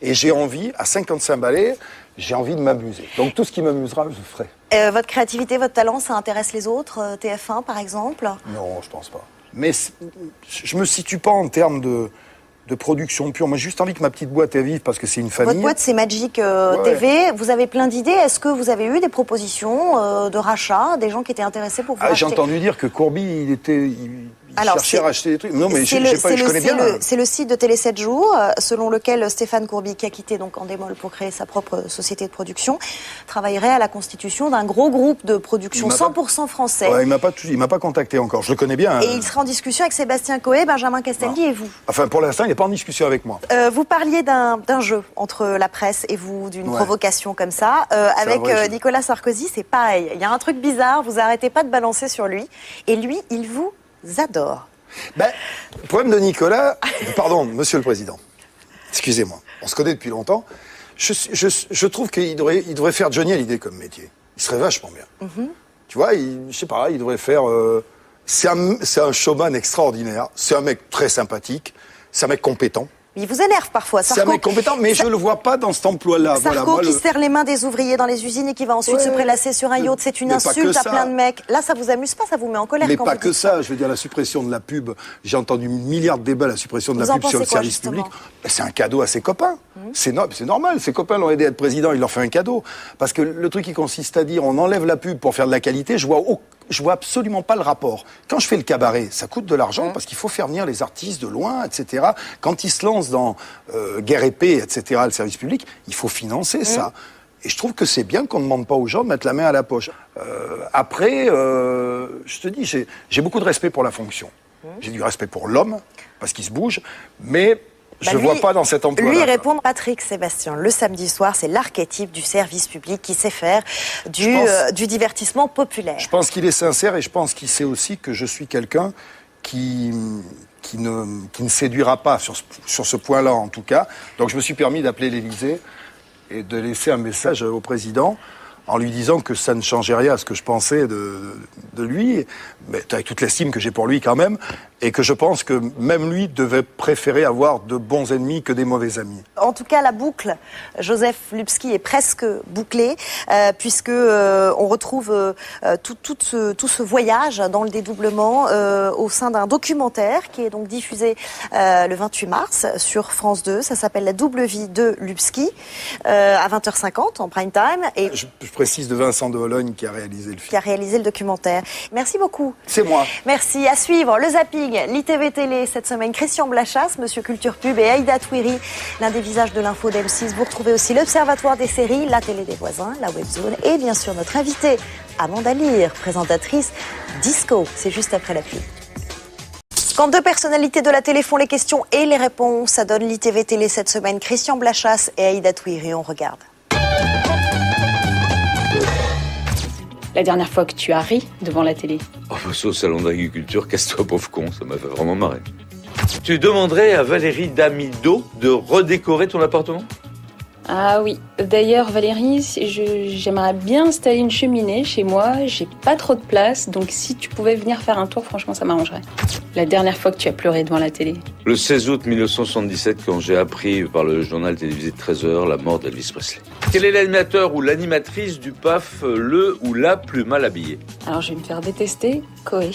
[SPEAKER 7] Et j'ai envie, à 55 balais, j'ai envie de m'amuser. Donc tout ce qui m'amusera, je le ferai.
[SPEAKER 2] Votre créativité, votre talent, ça intéresse les autres, TF1 par exemple?
[SPEAKER 7] Non, je pense pas. Mais je me situe pas en termes de production pure. Moi, j'ai juste envie que ma petite boîte elle vive parce que c'est une famille.
[SPEAKER 2] Votre boîte, c'est Magic TV. Vous avez plein d'idées. Est-ce que vous avez eu des propositions de rachat, des gens qui étaient intéressés pour vous racheter?
[SPEAKER 7] J'ai entendu dire que Courby, il cherchait à racheter des trucs. Non, mais je connais bien.
[SPEAKER 2] C'est le site de Télé 7 jours, selon lequel Stéphane Courby, qui a quitté donc Endemol pour créer sa propre société de production, travaillerait à la constitution d'un gros groupe de production 100% français.
[SPEAKER 7] Ouais, il m'a pas contacté encore. Je le connais bien.
[SPEAKER 2] Et il sera en discussion avec Sébastien Coé, Benjamin Castaldi et vous.
[SPEAKER 7] Enfin, pour l'instant, il n'est pas en discussion avec moi.
[SPEAKER 2] Vous parliez d'un jeu entre la presse et vous, d'une provocation comme ça. Avec Nicolas Sarkozy, c'est pareil. Il y a un truc bizarre, vous arrêtez pas de balancer sur lui. Et lui, il vous adore.
[SPEAKER 7] Le problème de Nicolas... Pardon, monsieur le Président. Excusez-moi. On se connaît depuis longtemps. Je trouve qu'il devrait faire Johnny Hallyday comme métier. Il serait vachement bien. Tu vois, je sais pas, il devrait faire... c'est un showman extraordinaire. C'est un mec très sympathique. C'est un mec compétent.
[SPEAKER 2] Il vous énerve parfois, Sarko.
[SPEAKER 7] C'est un mec compétent, mais je le vois pas dans cet emploi-là.
[SPEAKER 2] Sarko qui serre les mains des ouvriers dans les usines et qui va ensuite se prélasser sur un yacht, c'est une insulte à plein de mecs. Là, ça vous amuse pas, ça vous met en colère.
[SPEAKER 7] Mais
[SPEAKER 2] quand
[SPEAKER 7] pas
[SPEAKER 2] vous
[SPEAKER 7] que
[SPEAKER 2] dites
[SPEAKER 7] ça. Je veux dire, la suppression de la pub. J'ai entendu milliards de débats, la suppression de la pub sur le service public. C'est un cadeau à ses copains. C'est normal. Ses copains l'ont aidé à être président, il leur fait un cadeau. Parce que le truc qui consiste à dire, on enlève la pub pour faire de la qualité, je vois absolument pas le rapport. Quand je fais le cabaret, ça coûte de l'argent parce qu'il faut faire venir les artistes de loin, etc. Quand ils se lancent dans Guerre et Paix, etc., le service public, il faut financer ça. Et je trouve que c'est bien qu'on ne demande pas aux gens de mettre la main à la poche. Après, je te dis, j'ai beaucoup de respect pour la fonction. J'ai du respect pour l'homme, parce qu'il se bouge, mais... Je ne vois pas dans cet emploi.
[SPEAKER 2] Lui, il répond Patrick Sébastien. Le samedi soir, c'est l'archétype du service public qui sait faire du divertissement populaire.
[SPEAKER 7] Je pense qu'il est sincère et je pense qu'il sait aussi que je suis quelqu'un qui ne séduira pas sur ce point-là, en tout cas. Donc je me suis permis d'appeler l'Élysée et de laisser un message au président en lui disant que ça ne changeait rien à ce que je pensais de lui, mais avec toute l'estime que j'ai pour lui quand même, et que je pense que même lui devait préférer avoir de bons ennemis que des mauvais amis.
[SPEAKER 2] En tout cas, la boucle Joseph Lubski est presque bouclée, puisque on retrouve tout ce voyage dans le dédoublement au sein d'un documentaire qui est donc diffusé le 28 mars sur France 2. Ça s'appelle La double vie de Lubski, à 20h50 en prime time. Et
[SPEAKER 7] je précise de Vincent de Hologne qui a réalisé le film.
[SPEAKER 2] Qui a réalisé le documentaire. Merci beaucoup.
[SPEAKER 7] C'est moi.
[SPEAKER 2] Merci. À suivre, le zapping, l'ITV Télé cette semaine, Christian Blachas, Monsieur Culture Pub et Aïda Touiri, l'un des visages de l'info d'M6. Vous retrouvez aussi l'Observatoire des séries, la télé des voisins, la webzone et bien sûr notre invitée, Amanda Lear, présentatrice disco. C'est juste après la pub. Quand deux personnalités de la télé font les questions et les réponses, ça donne l'ITV Télé cette semaine, Christian Blachas et Aïda Touiri. On regarde.
[SPEAKER 9] La dernière fois que tu as ri devant la télé?
[SPEAKER 12] Oh, bah, ça, au salon d'agriculture, casse-toi pauvre con, ça m'a fait vraiment marrer. Tu demanderais à Valérie Damido de redécorer ton appartement ?
[SPEAKER 9] Ah oui. D'ailleurs, Valérie, j'aimerais bien installer une cheminée chez moi. J'ai pas trop de place, donc si tu pouvais venir faire un tour, franchement, ça m'arrangerait. La dernière fois que tu as pleuré devant la télé.
[SPEAKER 12] Le 16 août 1977, quand j'ai appris par le journal télévisé de 13h la mort d'Elvis Presley. Quel est l'animateur ou l'animatrice du PAF, le ou la plus mal habillé ?
[SPEAKER 9] Alors, je vais me faire détester, Koé.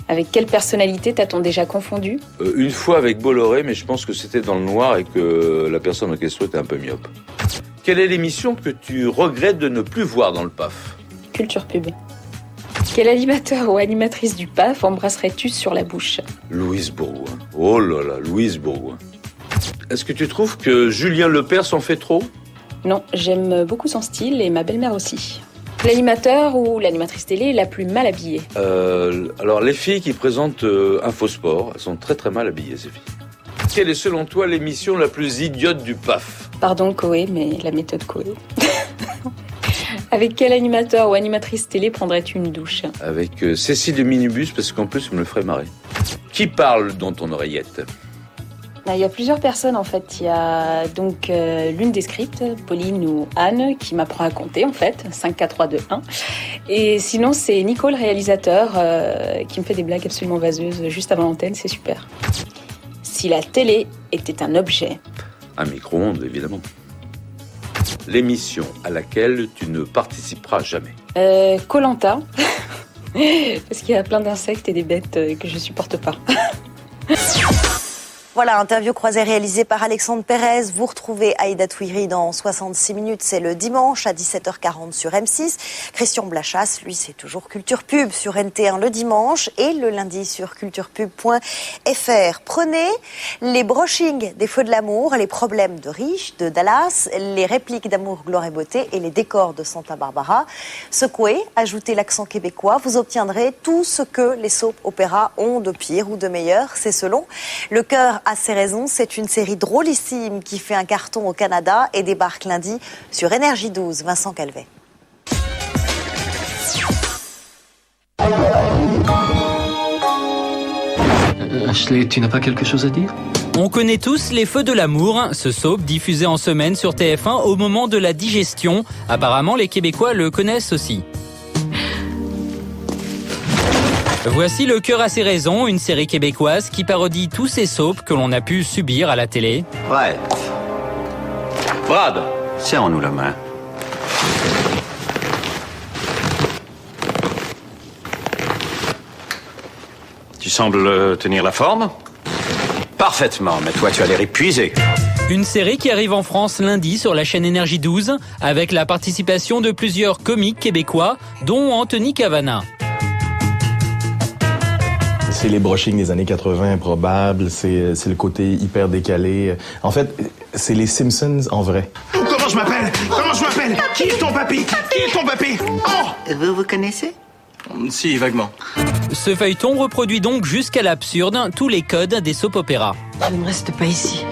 [SPEAKER 9] Avec quelle personnalité t'as-t-on déjà confondu ?
[SPEAKER 12] Une fois avec Bolloré, mais je pense que c'était dans le noir et que la personne en question était un peu myope. Quelle est l'émission que tu regrettes de ne plus voir dans le PAF ?
[SPEAKER 9] Culture Pub. Quel animateur ou animatrice du PAF embrasserais-tu sur la bouche ?
[SPEAKER 12] Louise Bourgoin. Oh là là, Louise Bourgoin. Est-ce que tu trouves que Julien Lepers en fait trop ?
[SPEAKER 9] Non, j'aime beaucoup son style et ma belle-mère aussi. L'animateur ou l'animatrice télé la plus mal habillée ?
[SPEAKER 12] Alors, les filles qui présentent Infosport, elles sont très très mal habillées, ces filles. Quelle est selon toi l'émission la plus idiote du PAF ?
[SPEAKER 9] Pardon Koé, mais la méthode Koé. Avec quel animateur ou animatrice télé prendrais-tu une douche ?
[SPEAKER 12] Avec Cécile de Minibus, parce qu'en plus, elle me le ferait marrer. Qui parle dans ton oreillette ?
[SPEAKER 9] Il y a plusieurs personnes en fait. Il y a donc l'une des scripts, Pauline ou Anne, qui m'apprend à compter en fait, 5, 4, 3, 2, 1. Et sinon c'est Nico, le réalisateur, qui me fait des blagues absolument vaseuses juste avant l'antenne, c'est super. Si la télé était un objet.
[SPEAKER 12] Un micro-ondes, évidemment. L'émission à laquelle tu ne participeras jamais.
[SPEAKER 9] Koh-Lanta, parce qu'il y a plein d'insectes et des bêtes que je supporte pas.
[SPEAKER 2] Voilà, interview croisée réalisée par Alexandre Pérez. Vous retrouvez Aïda Touiri dans 66 minutes. C'est le dimanche à 17h40 sur M6. Christian Blachas, lui, c'est toujours Culture Pub sur NT1 le dimanche et le lundi sur culturepub.fr. Prenez les brochings des Feux de l'amour, les problèmes de riches de Dallas, les répliques d'Amour, Gloire et Beauté et les décors de Santa Barbara. Secouez, ajoutez l'accent québécois. Vous obtiendrez tout ce que les soap-opéras ont de pire ou de meilleur. C'est selon. Le cœur a ses raisons, c'est une série drôlissime qui fait un carton au Canada et débarque lundi sur Énergie 12. Vincent Calvet.
[SPEAKER 13] Ashley, tu n'as pas quelque chose à dire ?
[SPEAKER 14] On connaît tous Les Feux de l'amour, ce soap diffusé en semaine sur TF1 au moment de la digestion. Apparemment, les Québécois le connaissent aussi. Voici Le cœur a ses raisons, une série québécoise qui parodie tous ces soaps que l'on a pu subir à la télé.
[SPEAKER 20] Ouais. Brad, serrons-nous la main. Tu sembles tenir la forme ? Parfaitement, mais toi tu as l'air épuisé.
[SPEAKER 14] Une série qui arrive en France lundi sur la chaîne Énergie 12 avec la participation de plusieurs comiques québécois, dont Anthony Cavana.
[SPEAKER 25] C'est les brochings des années 80 improbables, c'est le côté hyper décalé. En fait, c'est les Simpsons en vrai.
[SPEAKER 26] Comment je m'appelle ? Qui est ton papy ? Oh !
[SPEAKER 20] Vous vous connaissez ?
[SPEAKER 25] Si, vaguement.
[SPEAKER 14] Ce feuilleton reproduit donc jusqu'à l'absurde tous les codes des soap-opéras.
[SPEAKER 4] Je ne reste pas ici.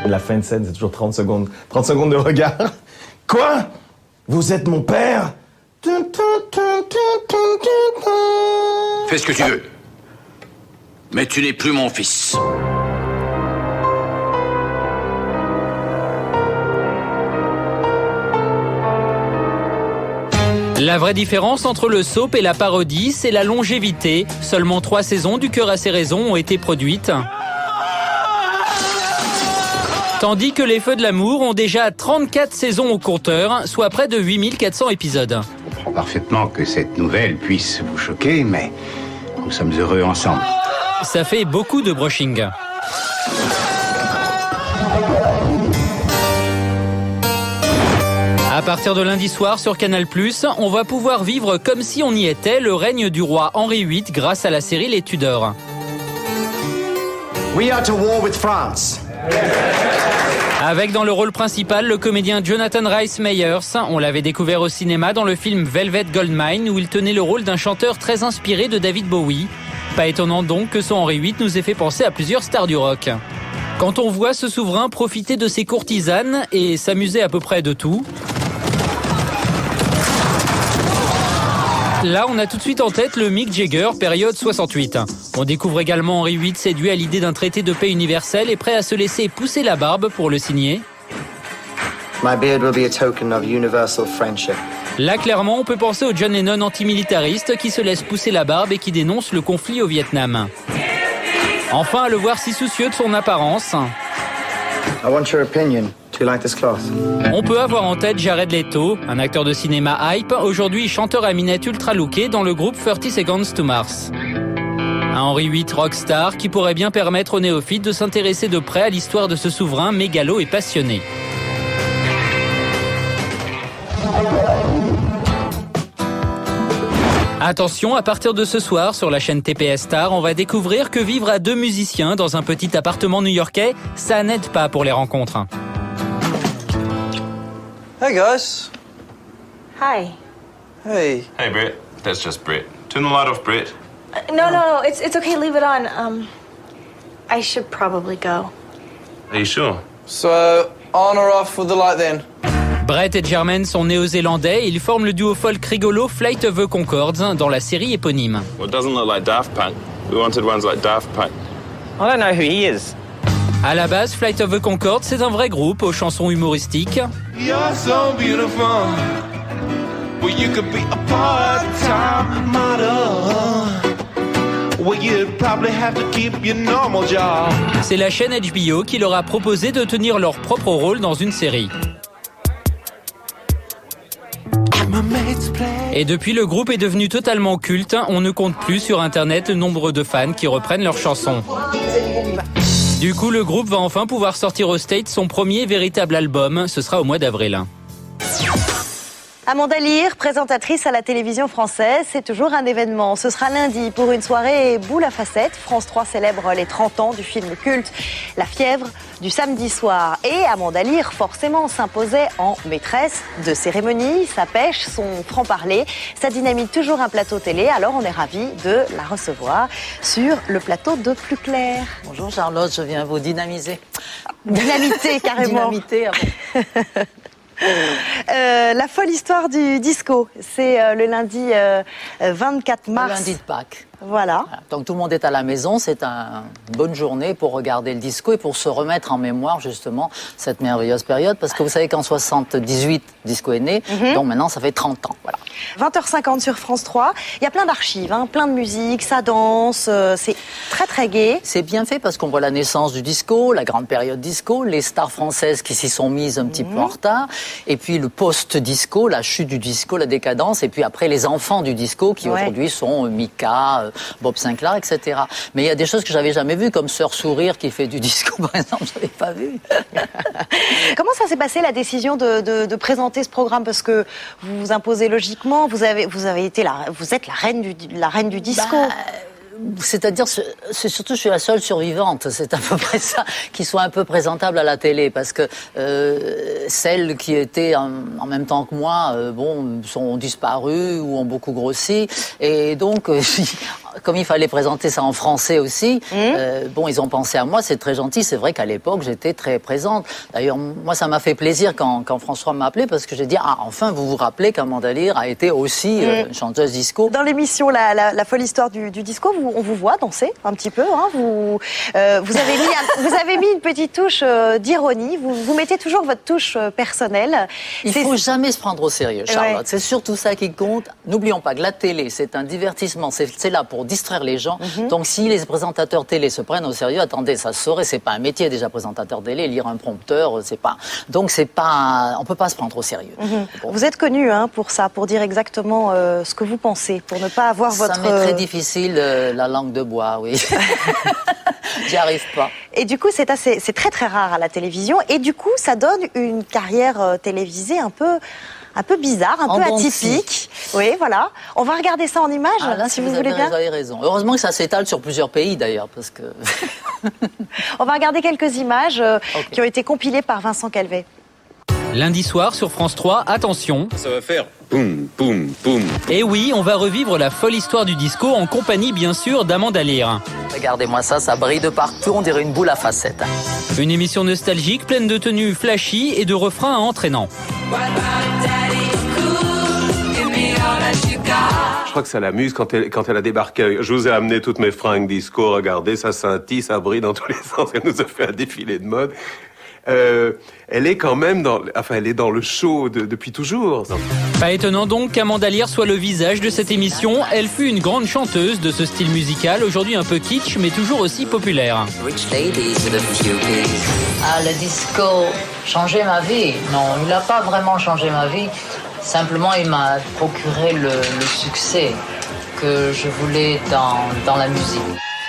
[SPEAKER 25] La fin de scène, c'est toujours 30 secondes. 30 secondes de regard. Quoi ? Vous êtes mon père ?
[SPEAKER 20] Fais ce que tu veux. Mais tu n'es plus mon fils.
[SPEAKER 14] La vraie différence entre le soap et la parodie, c'est la longévité. Seulement 3 saisons du cœur a ses raisons ont été produites. Tandis que Les Feux de l'amour ont déjà 34 saisons au compteur, soit près de 8400 épisodes.
[SPEAKER 20] Je comprends parfaitement que cette nouvelle puisse vous choquer, mais nous sommes heureux ensemble.
[SPEAKER 14] Ça fait beaucoup de brushing. À partir de lundi soir sur Canal+, on va pouvoir vivre comme si on y était le règne du roi Henri VIII grâce à la série Les Tudors.
[SPEAKER 26] We are to war with France.
[SPEAKER 14] Avec dans le rôle principal le comédien Jonathan Rhys Meyers. On l'avait découvert au cinéma dans le film Velvet Goldmine où il tenait le rôle d'un chanteur très inspiré de David Bowie. Pas étonnant donc que son Henri VIII nous ait fait penser à plusieurs stars du rock. Quand on voit ce souverain profiter de ses courtisanes et s'amuser à peu près de tout, Là, on a tout de suite en tête le Mick Jagger, période 68. On découvre également Henri VIII séduit à l'idée d'un traité de paix universel et prêt à se laisser pousser la barbe pour le signer.
[SPEAKER 1] My beard will be a token of universal friendship.
[SPEAKER 14] Là, clairement, on peut penser au John Lennon antimilitariste qui se laisse pousser la barbe et qui dénonce le conflit au Vietnam. Enfin, à le voir si soucieux de son apparence.
[SPEAKER 1] I want your opinion. Do you like this cloth?
[SPEAKER 14] On peut avoir en tête Jared Leto, un acteur de cinéma hype, aujourd'hui chanteur à minette ultra looké dans le groupe 30 Seconds to Mars. Un Henri VIII rockstar qui pourrait bien permettre aux néophytes de s'intéresser de près à l'histoire de ce souverain mégalo et passionné. Attention, à partir de ce soir, sur la chaîne TPS Star, on va découvrir que vivre à 2 musiciens dans un petit appartement new-yorkais, ça n'aide pas pour les rencontres.
[SPEAKER 3] Hey guys.
[SPEAKER 11] Hi.
[SPEAKER 3] Hey.
[SPEAKER 15] Hey Britt, that's just Britt. Turn the light off, Britt.
[SPEAKER 11] No, it's okay, leave it on. I should probably go.
[SPEAKER 15] Are you sure?
[SPEAKER 3] So, on or off with the light then?
[SPEAKER 14] Brett et Jermaine sont néo-zélandais et ils forment le duo folk rigolo Flight of the Conchords dans la série éponyme.
[SPEAKER 15] Well, it doesn't look like Daft Punk. We wanted ones like Daft Punk.
[SPEAKER 3] I don't know who he is.
[SPEAKER 14] À la base, Flight of the Conchords, c'est un vrai groupe aux chansons humoristiques.
[SPEAKER 26] You're so beautiful. Well, you could be a part-time model. Well, you'd probably have to keep your normal job.
[SPEAKER 14] C'est la chaîne HBO qui leur a proposé de tenir leur propre rôle dans une série. Et depuis, le groupe est devenu totalement culte. On ne compte plus sur Internet le nombre de fans qui reprennent leurs chansons. Du coup, le groupe va enfin pouvoir sortir aux States son premier véritable album. Ce sera au mois d'avril.
[SPEAKER 2] Amanda Lear, présentatrice à la télévision française, c'est toujours un événement. Ce sera lundi pour une soirée boule à facettes. France 3 célèbre les 30 ans du film culte La Fièvre du samedi soir. Et Amanda Lear, forcément, s'imposait en maîtresse de cérémonie. Sa pêche, son franc-parler, ça dynamite toujours un plateau télé. Alors on est ravis de la recevoir sur le plateau de Plus Clair.
[SPEAKER 16] Bonjour Charlotte, je viens vous dynamiser.
[SPEAKER 2] Dynamiter carrément.
[SPEAKER 16] Dynamiter.
[SPEAKER 2] La folle histoire du disco, c'est le lundi 24 mars.
[SPEAKER 16] Le lundi de Pâques.
[SPEAKER 2] Voilà.
[SPEAKER 16] Donc tout le monde est à la maison, c'est une bonne journée pour regarder le disco et pour se remettre en mémoire justement cette merveilleuse période. Parce que vous savez qu'en 78, disco est né, donc maintenant ça fait 30 ans. Voilà.
[SPEAKER 2] 20h50 sur France 3, il y a plein d'archives, plein de musique, ça danse, c'est très très gai.
[SPEAKER 16] C'est bien fait parce qu'on voit la naissance du disco, la grande période disco, les stars françaises qui s'y sont mises un petit peu en retard, et puis le post-disco, la chute du disco, la décadence, et puis après les enfants du disco qui aujourd'hui sont Mika, Bob Sinclair, etc. Mais il y a des choses que j'avais jamais vues, comme Sœur Sourire qui fait du disco, par exemple, je n'avais pas vu.
[SPEAKER 2] Comment ça s'est passé la décision de présenter ce programme? Parce que vous vous imposez logiquement, vous avez été vous êtes la reine du disco.
[SPEAKER 16] C'est-à-dire, c'est surtout, je suis la seule survivante, c'est à peu près ça, qui soit un peu présentable à la télé, parce que celles qui étaient en même temps que moi, sont disparues ou ont beaucoup grossi, et donc, comme il fallait présenter ça en français aussi, ils ont pensé à moi, c'est très gentil, c'est vrai qu'à l'époque, j'étais très présente. D'ailleurs, moi, ça m'a fait plaisir quand François m'a appelé, parce que j'ai dit, enfin, vous vous rappelez qu'Amanda Lear a été aussi une chanteuse disco.
[SPEAKER 2] Dans l'émission la folle histoire du disco, on vous voit danser un petit peu. Vous avez mis une petite touche d'ironie. Vous mettez toujours votre touche personnelle.
[SPEAKER 16] Il faut jamais se prendre au sérieux, Charlotte. Ouais. C'est surtout ça qui compte. N'oublions pas que la télé, c'est un divertissement. C'est là pour distraire les gens. Donc, si les présentateurs télé se prennent au sérieux, attendez, ça se saurait. C'est pas un métier déjà, présentateur télé. Lire un prompteur, c'est pas. Donc, c'est pas. On peut pas se prendre au sérieux.
[SPEAKER 2] Bon. Vous êtes connu pour ça, pour dire exactement ce que vous pensez, pour ne pas avoir votre.
[SPEAKER 16] Ça m'est très difficile. La langue de bois, oui. J'y arrive pas.
[SPEAKER 2] Et du coup, c'est très très rare à la télévision. Et du coup, ça donne une carrière télévisée un peu bizarre, un peu atypique. Oui, voilà. On va regarder ça en images, si vous voulez bien.
[SPEAKER 16] Vous avez raison. Heureusement que ça s'étale sur plusieurs pays, d'ailleurs, parce que.
[SPEAKER 2] On va regarder quelques images qui ont été compilées par Vincent Calvet.
[SPEAKER 14] Lundi soir sur France 3, attention.
[SPEAKER 15] Ça va faire boum, boum, boum.
[SPEAKER 14] Et oui, on va revivre la folle histoire du disco en compagnie, bien sûr, d'Amanda Lear.
[SPEAKER 16] Regardez-moi ça brille de partout, on dirait une boule à facettes.
[SPEAKER 14] Une émission nostalgique, pleine de tenues flashy et de refrains entraînants.
[SPEAKER 5] Je crois que ça l'amuse quand elle a débarqué. Je vous ai amené toutes mes fringues disco, regardez, ça scintille, ça brille dans tous les sens. Elle nous a fait un défilé de mode. Elle est quand même elle est dans le show depuis toujours.
[SPEAKER 14] Pas étonnant donc qu'Amanda Lear soit le visage de cette émission. Elle fut une grande chanteuse de ce style musical, aujourd'hui un peu kitsch, mais toujours aussi populaire.
[SPEAKER 16] Ah, le disco, changer ma vie? Non, il n'a pas vraiment changé ma vie. Simplement, il m'a procuré le succès que je voulais dans la musique.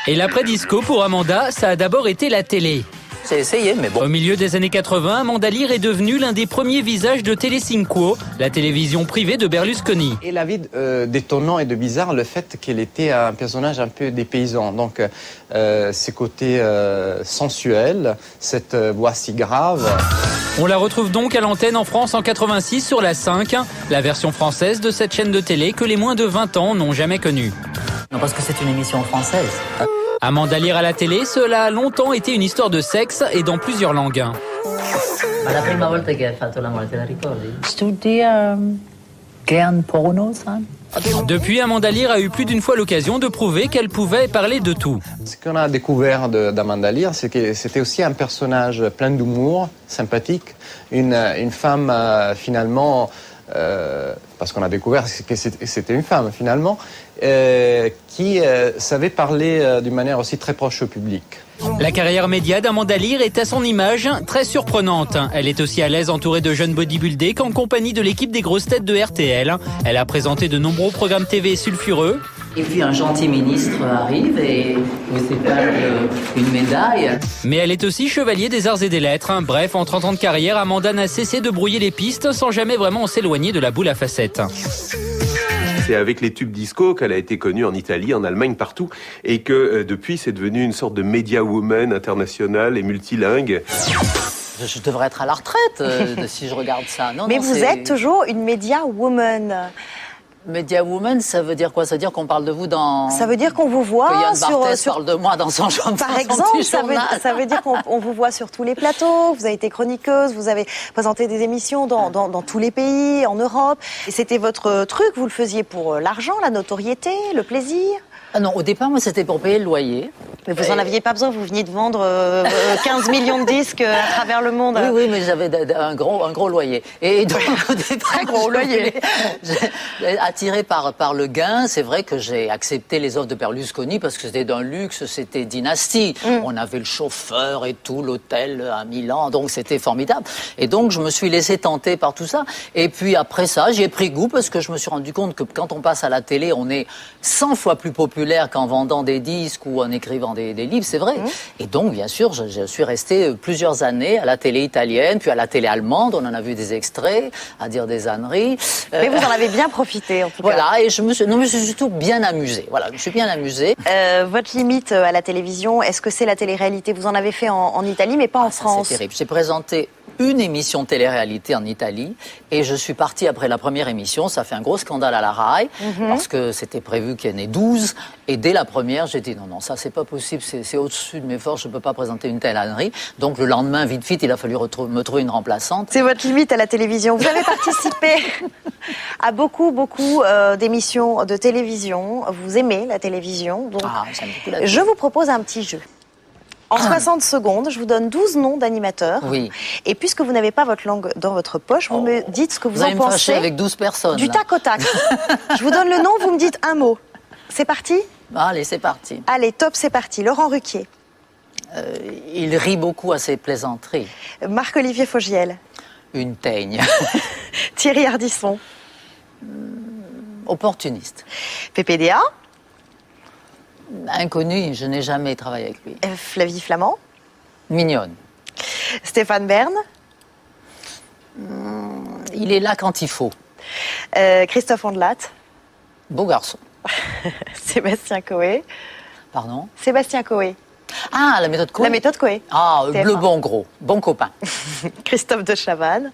[SPEAKER 14] Et l'après-disco pour Amanda, ça a d'abord été la télé.
[SPEAKER 16] J'ai essayé, mais bon.
[SPEAKER 14] Au milieu des années 80, Amanda Lear est devenue l'un des premiers visages de Telecinco, la télévision privée de Berlusconi.
[SPEAKER 6] Elle avait d'étonnant et de bizarre le fait qu'elle était un personnage un peu dépaysant. Donc, ses côtés sensuels, cette voix si grave.
[SPEAKER 14] On la retrouve donc à l'antenne en France en 86 sur la 5, la version française de cette chaîne de télé que les moins de 20 ans n'ont jamais connue.
[SPEAKER 16] Non, parce que c'est une émission française.
[SPEAKER 14] Amanda Lear à la télé, cela a longtemps été une histoire de sexe et dans plusieurs langues.
[SPEAKER 16] Ma la prima volta che hai fatto l'amore, te la ricordi? Studi gern porno, ça?
[SPEAKER 14] Depuis, Amanda Lear a eu plus d'une fois l'occasion de prouver qu'elle pouvait parler de tout.
[SPEAKER 6] Ce qu'on a découvert d'Amanda Lear, c'est que c'était aussi un personnage plein d'humour, sympathique, une femme finalement... parce qu'on a découvert que c'était une femme finalement, qui savait parler d'une manière aussi très proche au public.
[SPEAKER 14] La carrière média d'Amanda Lear est à son image très surprenante. Elle est aussi à l'aise entourée de jeunes bodybuildés qu'en compagnie de l'équipe des grosses têtes de RTL. Elle a présenté de nombreux programmes TV sulfureux.
[SPEAKER 16] Et puis un gentil ministre arrive et vous épargne une médaille.
[SPEAKER 14] Mais elle est aussi chevalier des arts et des lettres. Bref, en 30 ans de carrière, Amanda n'a cessé de brouiller les pistes sans jamais vraiment s'éloigner de la boule à facettes.
[SPEAKER 5] C'est avec les tubes disco qu'elle a été connue en Italie, en Allemagne, partout, et que depuis, c'est devenu une sorte de media woman internationale et multilingue.
[SPEAKER 16] Je devrais être à la retraite si je regarde ça.
[SPEAKER 2] Mais vous êtes toujours une media woman.
[SPEAKER 16] Media woman, ça veut dire quoi? Ça veut dire qu'on parle de vous dans...
[SPEAKER 2] Ça veut dire qu'on vous voit
[SPEAKER 16] sur... parle de moi dans son journal.
[SPEAKER 2] Par exemple, ça veut dire qu'on vous voit sur tous les plateaux, vous avez été chroniqueuse, vous avez présenté des émissions dans tous les pays, en Europe. Et c'était votre truc, vous le faisiez pour l'argent, la notoriété, le plaisir?
[SPEAKER 16] Ah non, au départ, moi, c'était pour payer le loyer.
[SPEAKER 2] Mais vous n'en aviez pas besoin, vous veniez de vendre 15 millions de disques à travers le monde.
[SPEAKER 16] Oui, mais j'avais un gros loyer. Et donc, au départ,
[SPEAKER 2] très gros loyer.
[SPEAKER 16] Attiré par le gain, c'est vrai que j'ai accepté les offres de Berlusconi parce que c'était d'un luxe, c'était dynastie. On avait le chauffeur et tout, l'hôtel à Milan, donc c'était formidable. Et donc, je me suis laissé tenter par tout ça. Et puis après ça, j'y ai pris goût parce que je me suis rendu compte que quand on passe à la télé, on est 100 fois plus populaire qu'en vendant des disques ou en écrivant des livres, c'est vrai. Et donc, bien sûr, je suis resté plusieurs années à la télé italienne, puis à la télé allemande, on en a vu des extraits, à dire des âneries.
[SPEAKER 2] Mais vous en avez bien profité, en tout cas.
[SPEAKER 16] Voilà, et je me suis surtout bien amusée. Voilà, je me suis bien amusée.
[SPEAKER 2] Votre limite à la télévision, est-ce que c'est la télé-réalité? Vous en avez fait en Italie, mais pas en France.
[SPEAKER 16] C'est terrible. J'ai présenté une émission de télé-réalité en Italie et je suis partie après la première émission. Ça fait un gros scandale à la RAI parce que c'était prévu qu'il y en ait 12 et dès la première j'ai dit non, ça c'est pas possible, c'est au-dessus de mes forces, je peux pas présenter une telle ânerie. Donc le lendemain, vite, il a fallu me trouver une remplaçante.
[SPEAKER 2] C'est votre limite à la télévision. Vous avez participé à beaucoup d'émissions de télévision. Vous aimez la télévision, donc
[SPEAKER 16] j'aime beaucoup la télé.
[SPEAKER 2] Je vous propose un petit jeu. En 60 secondes, je vous donne 12 noms d'animateurs.
[SPEAKER 16] Oui.
[SPEAKER 2] Et puisque vous n'avez pas votre langue dans votre poche, vous me dites ce que vous en
[SPEAKER 16] allez me
[SPEAKER 2] pensez.
[SPEAKER 16] fâcher avec 12 personnes.
[SPEAKER 2] Du tac au tac. Je vous donne le nom, vous me dites un mot. C'est parti?
[SPEAKER 16] Allez, c'est parti.
[SPEAKER 2] Allez, top, c'est parti. Laurent Ruquier.
[SPEAKER 16] Il rit beaucoup à ses plaisanteries.
[SPEAKER 2] Marc-Olivier Fogiel.
[SPEAKER 16] Une teigne.
[SPEAKER 2] Thierry Ardisson.
[SPEAKER 16] Opportuniste.
[SPEAKER 2] PPDA.
[SPEAKER 16] Inconnu, je n'ai jamais travaillé avec lui.
[SPEAKER 2] Flavie Flamand.
[SPEAKER 16] Mignonne.
[SPEAKER 2] Stéphane Bern.
[SPEAKER 16] Il est là quand il faut.
[SPEAKER 2] Christophe Ondelat.
[SPEAKER 16] Beau garçon.
[SPEAKER 2] Sébastien Coé.
[SPEAKER 16] Pardon?
[SPEAKER 2] Sébastien Coé.
[SPEAKER 16] Ah, la méthode Coé.
[SPEAKER 2] La méthode Coé.
[SPEAKER 16] Ah, le bon gros, bon copain.
[SPEAKER 2] Christophe de Chavannes.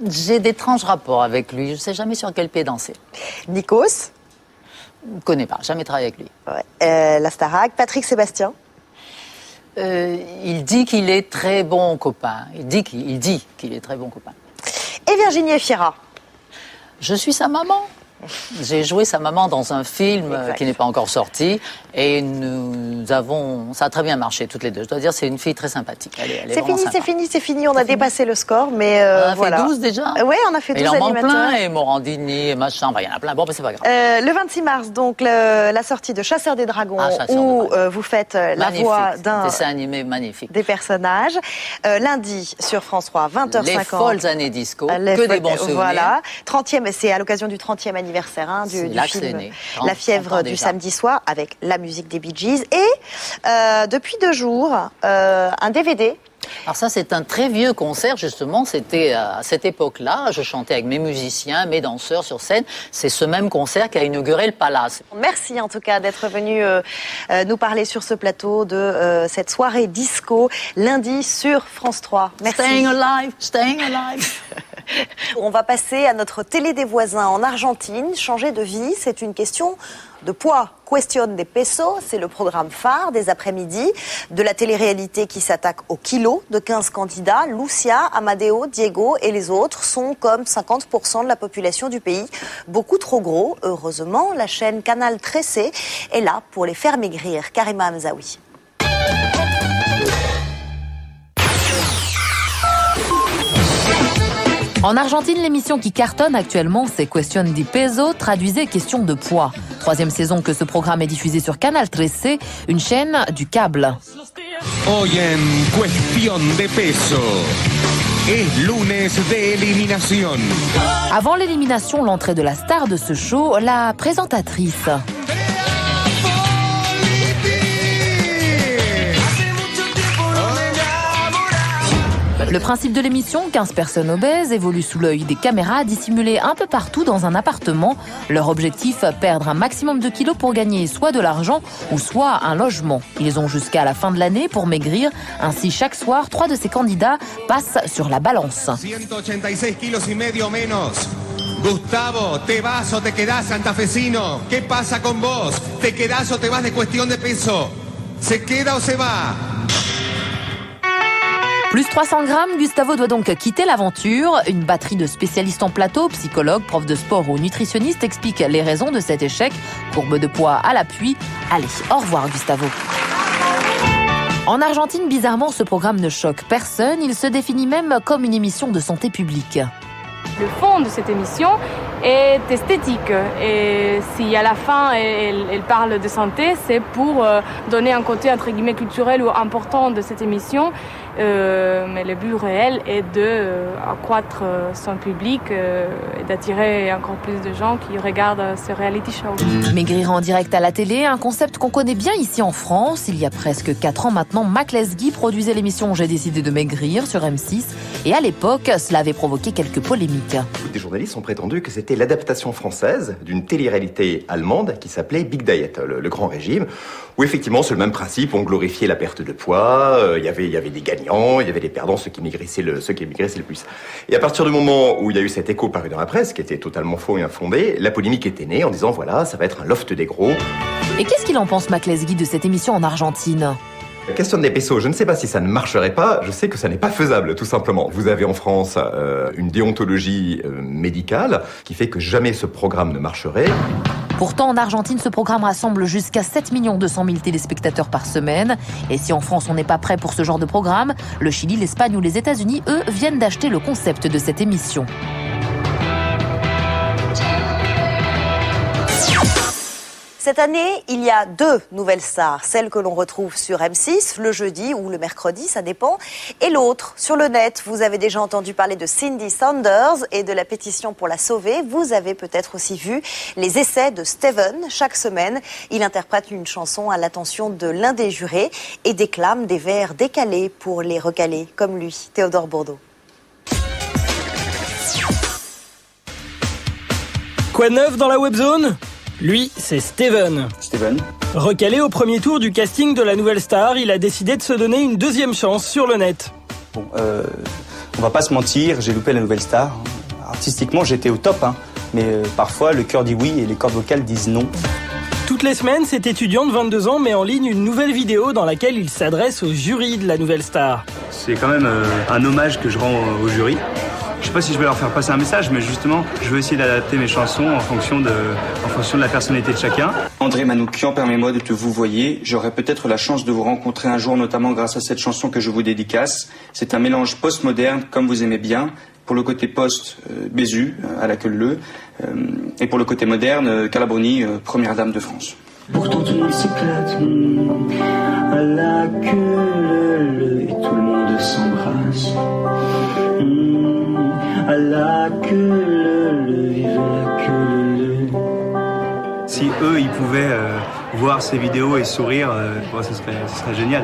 [SPEAKER 16] J'ai d'étranges rapports avec lui, je ne sais jamais sur quel pied danser.
[SPEAKER 2] Nikos.
[SPEAKER 16] Je ne connais pas, jamais travaillé avec lui.
[SPEAKER 2] Ouais. La Starac. Patrick Sébastien.
[SPEAKER 16] Il dit qu'il est très bon copain. Il dit qu'il est très bon copain.
[SPEAKER 2] Et Virginie Efira.
[SPEAKER 16] Je suis sa maman. J'ai joué sa maman dans un film
[SPEAKER 2] Exact.
[SPEAKER 16] qui n'est pas encore sorti et ça a très bien marché toutes les deux. Je dois dire, c'est une fille très sympathique. Elle est vraiment sympa.
[SPEAKER 2] C'est fini. On a dépassé le score, mais
[SPEAKER 16] On a
[SPEAKER 2] voilà.
[SPEAKER 16] fait 12 déjà.
[SPEAKER 2] Oui, on a fait 12
[SPEAKER 16] il en manque
[SPEAKER 2] animateurs.
[SPEAKER 16] plein, et Morandini, et machin, il y en a plein. Bon, mais c'est pas grave.
[SPEAKER 2] Le 26 mars, donc la sortie de Chasseurs des Dragons, où vous faites la voix d'un
[SPEAKER 16] dessin animé magnifique.
[SPEAKER 2] Des personnages. Lundi sur France 3, 20h50.
[SPEAKER 16] Les folles années disco, que des bons souvenirs.
[SPEAKER 2] Voilà. 30e, c'est à l'occasion du 30e anniversaire du film La fièvre du samedi soir, avec la musique des Bee Gees. Et depuis 2 jours, un DVD.
[SPEAKER 16] Alors ça, c'est un très vieux concert, justement. C'était à cette époque-là. Je chantais avec mes musiciens, mes danseurs sur scène. C'est ce même concert qui a inauguré le Palace.
[SPEAKER 2] Merci en tout cas d'être venu nous parler sur ce plateau de cette soirée disco lundi sur France 3. Merci.
[SPEAKER 16] Staying alive.
[SPEAKER 2] On va passer à notre télé des voisins en Argentine. Changer de vie, c'est une question de poids. Question des pesos, c'est le programme phare des après-midi de la télé-réalité qui s'attaque au kilo de 15 candidats. Lucia, Amadeo, Diego et les autres sont comme 50% de la population du pays. Beaucoup trop gros. Heureusement, la chaîne Canal 13 est là pour les faire maigrir. Karima Hamzaoui.
[SPEAKER 10] En Argentine, l'émission qui cartonne actuellement, c'est Question de Peso, traduisez question de poids. 3e saison que ce programme est diffusé sur Canal 13, une chaîne du câble.
[SPEAKER 26] Hoy en Cuestión de Peso, es lunes de eliminación.
[SPEAKER 10] Avant l'élimination, l'entrée de la star de ce show, la présentatrice. Le principe de l'émission, 15 personnes obèses évoluent sous l'œil des caméras dissimulées un peu partout dans un appartement. Leur objectif, perdre un maximum de kilos pour gagner soit de l'argent ou soit un logement. Ils ont jusqu'à la fin de l'année pour maigrir. Ainsi, chaque soir, 3 de ces candidats passent sur la balance.
[SPEAKER 26] 186 kilos y medio menos. Gustavo, ¿te vas o te quedás, santafesino? ¿Qué pasa con vos? ¿Te quedás o te vas de Cuestión de Peso? ¿Se queda o se va?
[SPEAKER 10] Plus 300 grammes, Gustavo doit donc quitter l'aventure. Une batterie de spécialistes en plateau, psychologues, profs de sport ou nutritionnistes expliquent les raisons de cet échec. Courbe de poids à l'appui. Allez, au revoir Gustavo. En Argentine, bizarrement, ce programme ne choque personne. Il se définit même comme une émission de santé publique.
[SPEAKER 9] Le fond de cette émission est esthétique et si à la fin elle parle de santé, c'est pour donner un côté entre guillemets culturel ou important de cette émission. Mais le but réel est d'accroître son public et d'attirer encore plus de gens qui regardent ce reality show.
[SPEAKER 10] Maigrir en direct à la télé, un concept qu'on connaît bien ici en France. Il y a presque 4 ans maintenant, Mac Lesguy produisait l'émission J'ai décidé de maigrir sur M6. Et à l'époque, cela avait provoqué quelques polémiques.
[SPEAKER 17] Des journalistes ont prétendu que c'était l'adaptation française d'une télé-réalité allemande qui s'appelait Big Diet, le grand régime, où effectivement c'est le même principe, on glorifiait la perte de poids, il y avait des gagnants, il y avait des perdants, ceux qui maigrissaient le plus. Et à partir du moment où il y a eu cet écho paru dans la presse, qui était totalement faux et infondé, la polémique était née en disant voilà, ça va être un loft des gros.
[SPEAKER 10] Et qu'est-ce qu'il en pense Mac Lesguy de cette émission en Argentine ?
[SPEAKER 17] Question des pesos, je ne sais pas si ça ne marcherait pas, je sais que ça n'est pas faisable, tout simplement. Vous avez en France une déontologie médicale qui fait que jamais ce programme ne marcherait.
[SPEAKER 10] Pourtant, en Argentine, ce programme rassemble jusqu'à 7 200 000 téléspectateurs par semaine. Et si en France, on n'est pas prêt pour ce genre de programme, le Chili, l'Espagne ou les États-Unis, eux, viennent d'acheter le concept de cette émission.
[SPEAKER 2] Cette année, il y a 2 nouvelles stars. Celle que l'on retrouve sur M6 le jeudi ou le mercredi, ça dépend. Et l'autre, sur le net, vous avez déjà entendu parler de Cindy Saunders et de la pétition pour la sauver. Vous avez peut-être aussi vu les essais de Steven. Chaque semaine, il interprète une chanson à l'attention de l'un des jurés et déclame des vers décalés pour les recaler, comme lui, Théodore Bourdeau.
[SPEAKER 18] Quoi de neuf dans la webzone ? Lui, c'est Steven. Recalé au premier tour du casting de la nouvelle star, il a décidé de se donner une 2e chance sur le net.
[SPEAKER 21] Bon, on va pas se mentir, j'ai loupé la nouvelle star. Artistiquement, j'étais au top, mais parfois le cœur dit oui et les cordes vocales disent non.
[SPEAKER 18] Toutes les semaines, cet étudiant de 22 ans met en ligne une nouvelle vidéo dans laquelle il s'adresse au jury de la nouvelle star.
[SPEAKER 21] C'est quand même un hommage que je rends au jury. Je sais pas si je vais leur faire passer un message, mais justement, je veux essayer d'adapter mes chansons en fonction de la personnalité de chacun. André Manoukian, permets-moi de te vous voyer. J'aurai peut-être la chance de vous rencontrer un jour, notamment grâce à cette chanson que je vous dédicace. C'est un mélange post-moderne, comme vous aimez bien. Pour le côté post, Bézu, à la queue leu, et pour le côté moderne, Carla Bruni, première dame de France.
[SPEAKER 7] Pourtant tout le monde s'éclate, à la queue leu, et tout le monde s'embrasse. À la queue leu, vive la queue leu.
[SPEAKER 21] Si eux, ils pouvaient voir ces vidéos et sourire, ce serait génial.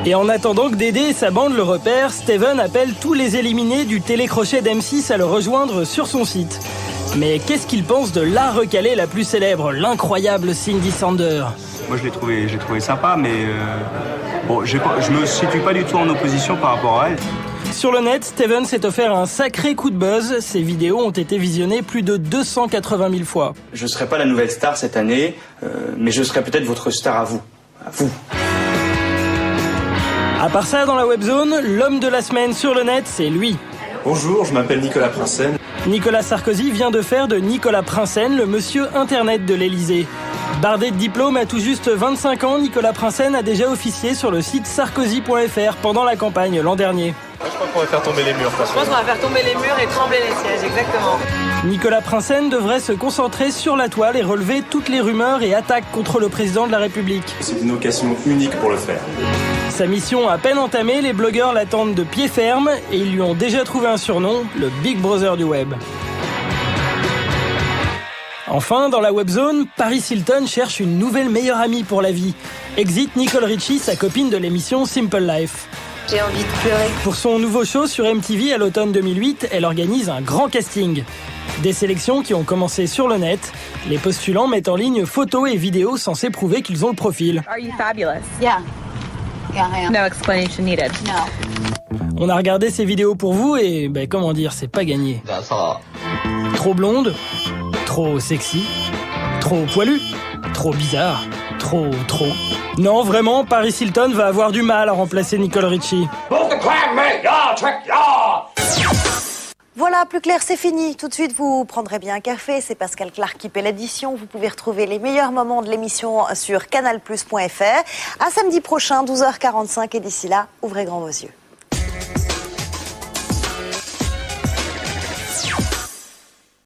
[SPEAKER 18] Et en attendant que Dédé et sa bande le repèrent, Steven appelle tous les éliminés du télécrochet d'M6 à le rejoindre sur son site. Mais qu'est-ce qu'il pense de la recalée la plus célèbre, l'incroyable Cindy Sander?
[SPEAKER 21] Moi, je l'ai trouvé sympa, mais je me situe pas du tout en opposition par rapport à elle.
[SPEAKER 18] Sur le net, Steven s'est offert un sacré coup de buzz. Ses vidéos ont été visionnées plus de 280 000 fois.
[SPEAKER 21] Je ne serai pas la nouvelle star cette année, mais je serai peut-être votre star à vous. À vous.
[SPEAKER 18] À part ça, dans la webzone, l'homme de la semaine sur le net, c'est lui.
[SPEAKER 8] Bonjour, je m'appelle Nicolas Prinsen.
[SPEAKER 18] Nicolas Sarkozy vient de faire de Nicolas Prinsen le monsieur Internet de l'Élysée. Bardé de diplôme à tout juste 25 ans, Nicolas Prinsen a déjà officié sur le site sarkozy.fr pendant la campagne l'an dernier.
[SPEAKER 8] Je crois qu'on va faire tomber les murs.
[SPEAKER 4] Je pense qu'on va faire tomber les murs et trembler les sièges, exactement.
[SPEAKER 18] Nicolas Prinsen devrait se concentrer sur la toile et relever toutes les rumeurs et attaques contre le président de la République.
[SPEAKER 8] C'est une occasion unique pour le faire.
[SPEAKER 18] Sa mission à peine entamée, les blogueurs l'attendent de pied ferme et ils lui ont déjà trouvé un surnom, le Big Brother du web. Enfin, dans la webzone, Paris Hilton cherche une nouvelle meilleure amie pour la vie. Exit Nicole Richie, sa copine de l'émission Simple Life.
[SPEAKER 11] J'ai envie de pleurer.
[SPEAKER 18] Pour son nouveau show sur MTV à l'automne 2008, elle organise un grand casting. Des sélections qui ont commencé sur le net. Les postulants mettent en ligne photos et vidéos censées prouver qu'ils ont le profil.
[SPEAKER 19] Are you fabulous?
[SPEAKER 11] Yeah. Yeah, I am.
[SPEAKER 19] No explanation needed.
[SPEAKER 11] No.
[SPEAKER 18] On a regardé ces vidéos pour vous et, comment dire, c'est pas gagné. Trop blonde, trop sexy, trop poilu, trop bizarre, trop. Non, vraiment, Paris Hilton va avoir du mal à remplacer Nicole Richie.
[SPEAKER 2] Voilà, plus clair, c'est fini. Tout de suite, vous prendrez bien un café. C'est Pascal Clark qui paie l'édition. Vous pouvez retrouver les meilleurs moments de l'émission sur canalplus.fr. À samedi prochain, 12h45. Et d'ici là, ouvrez grand vos yeux.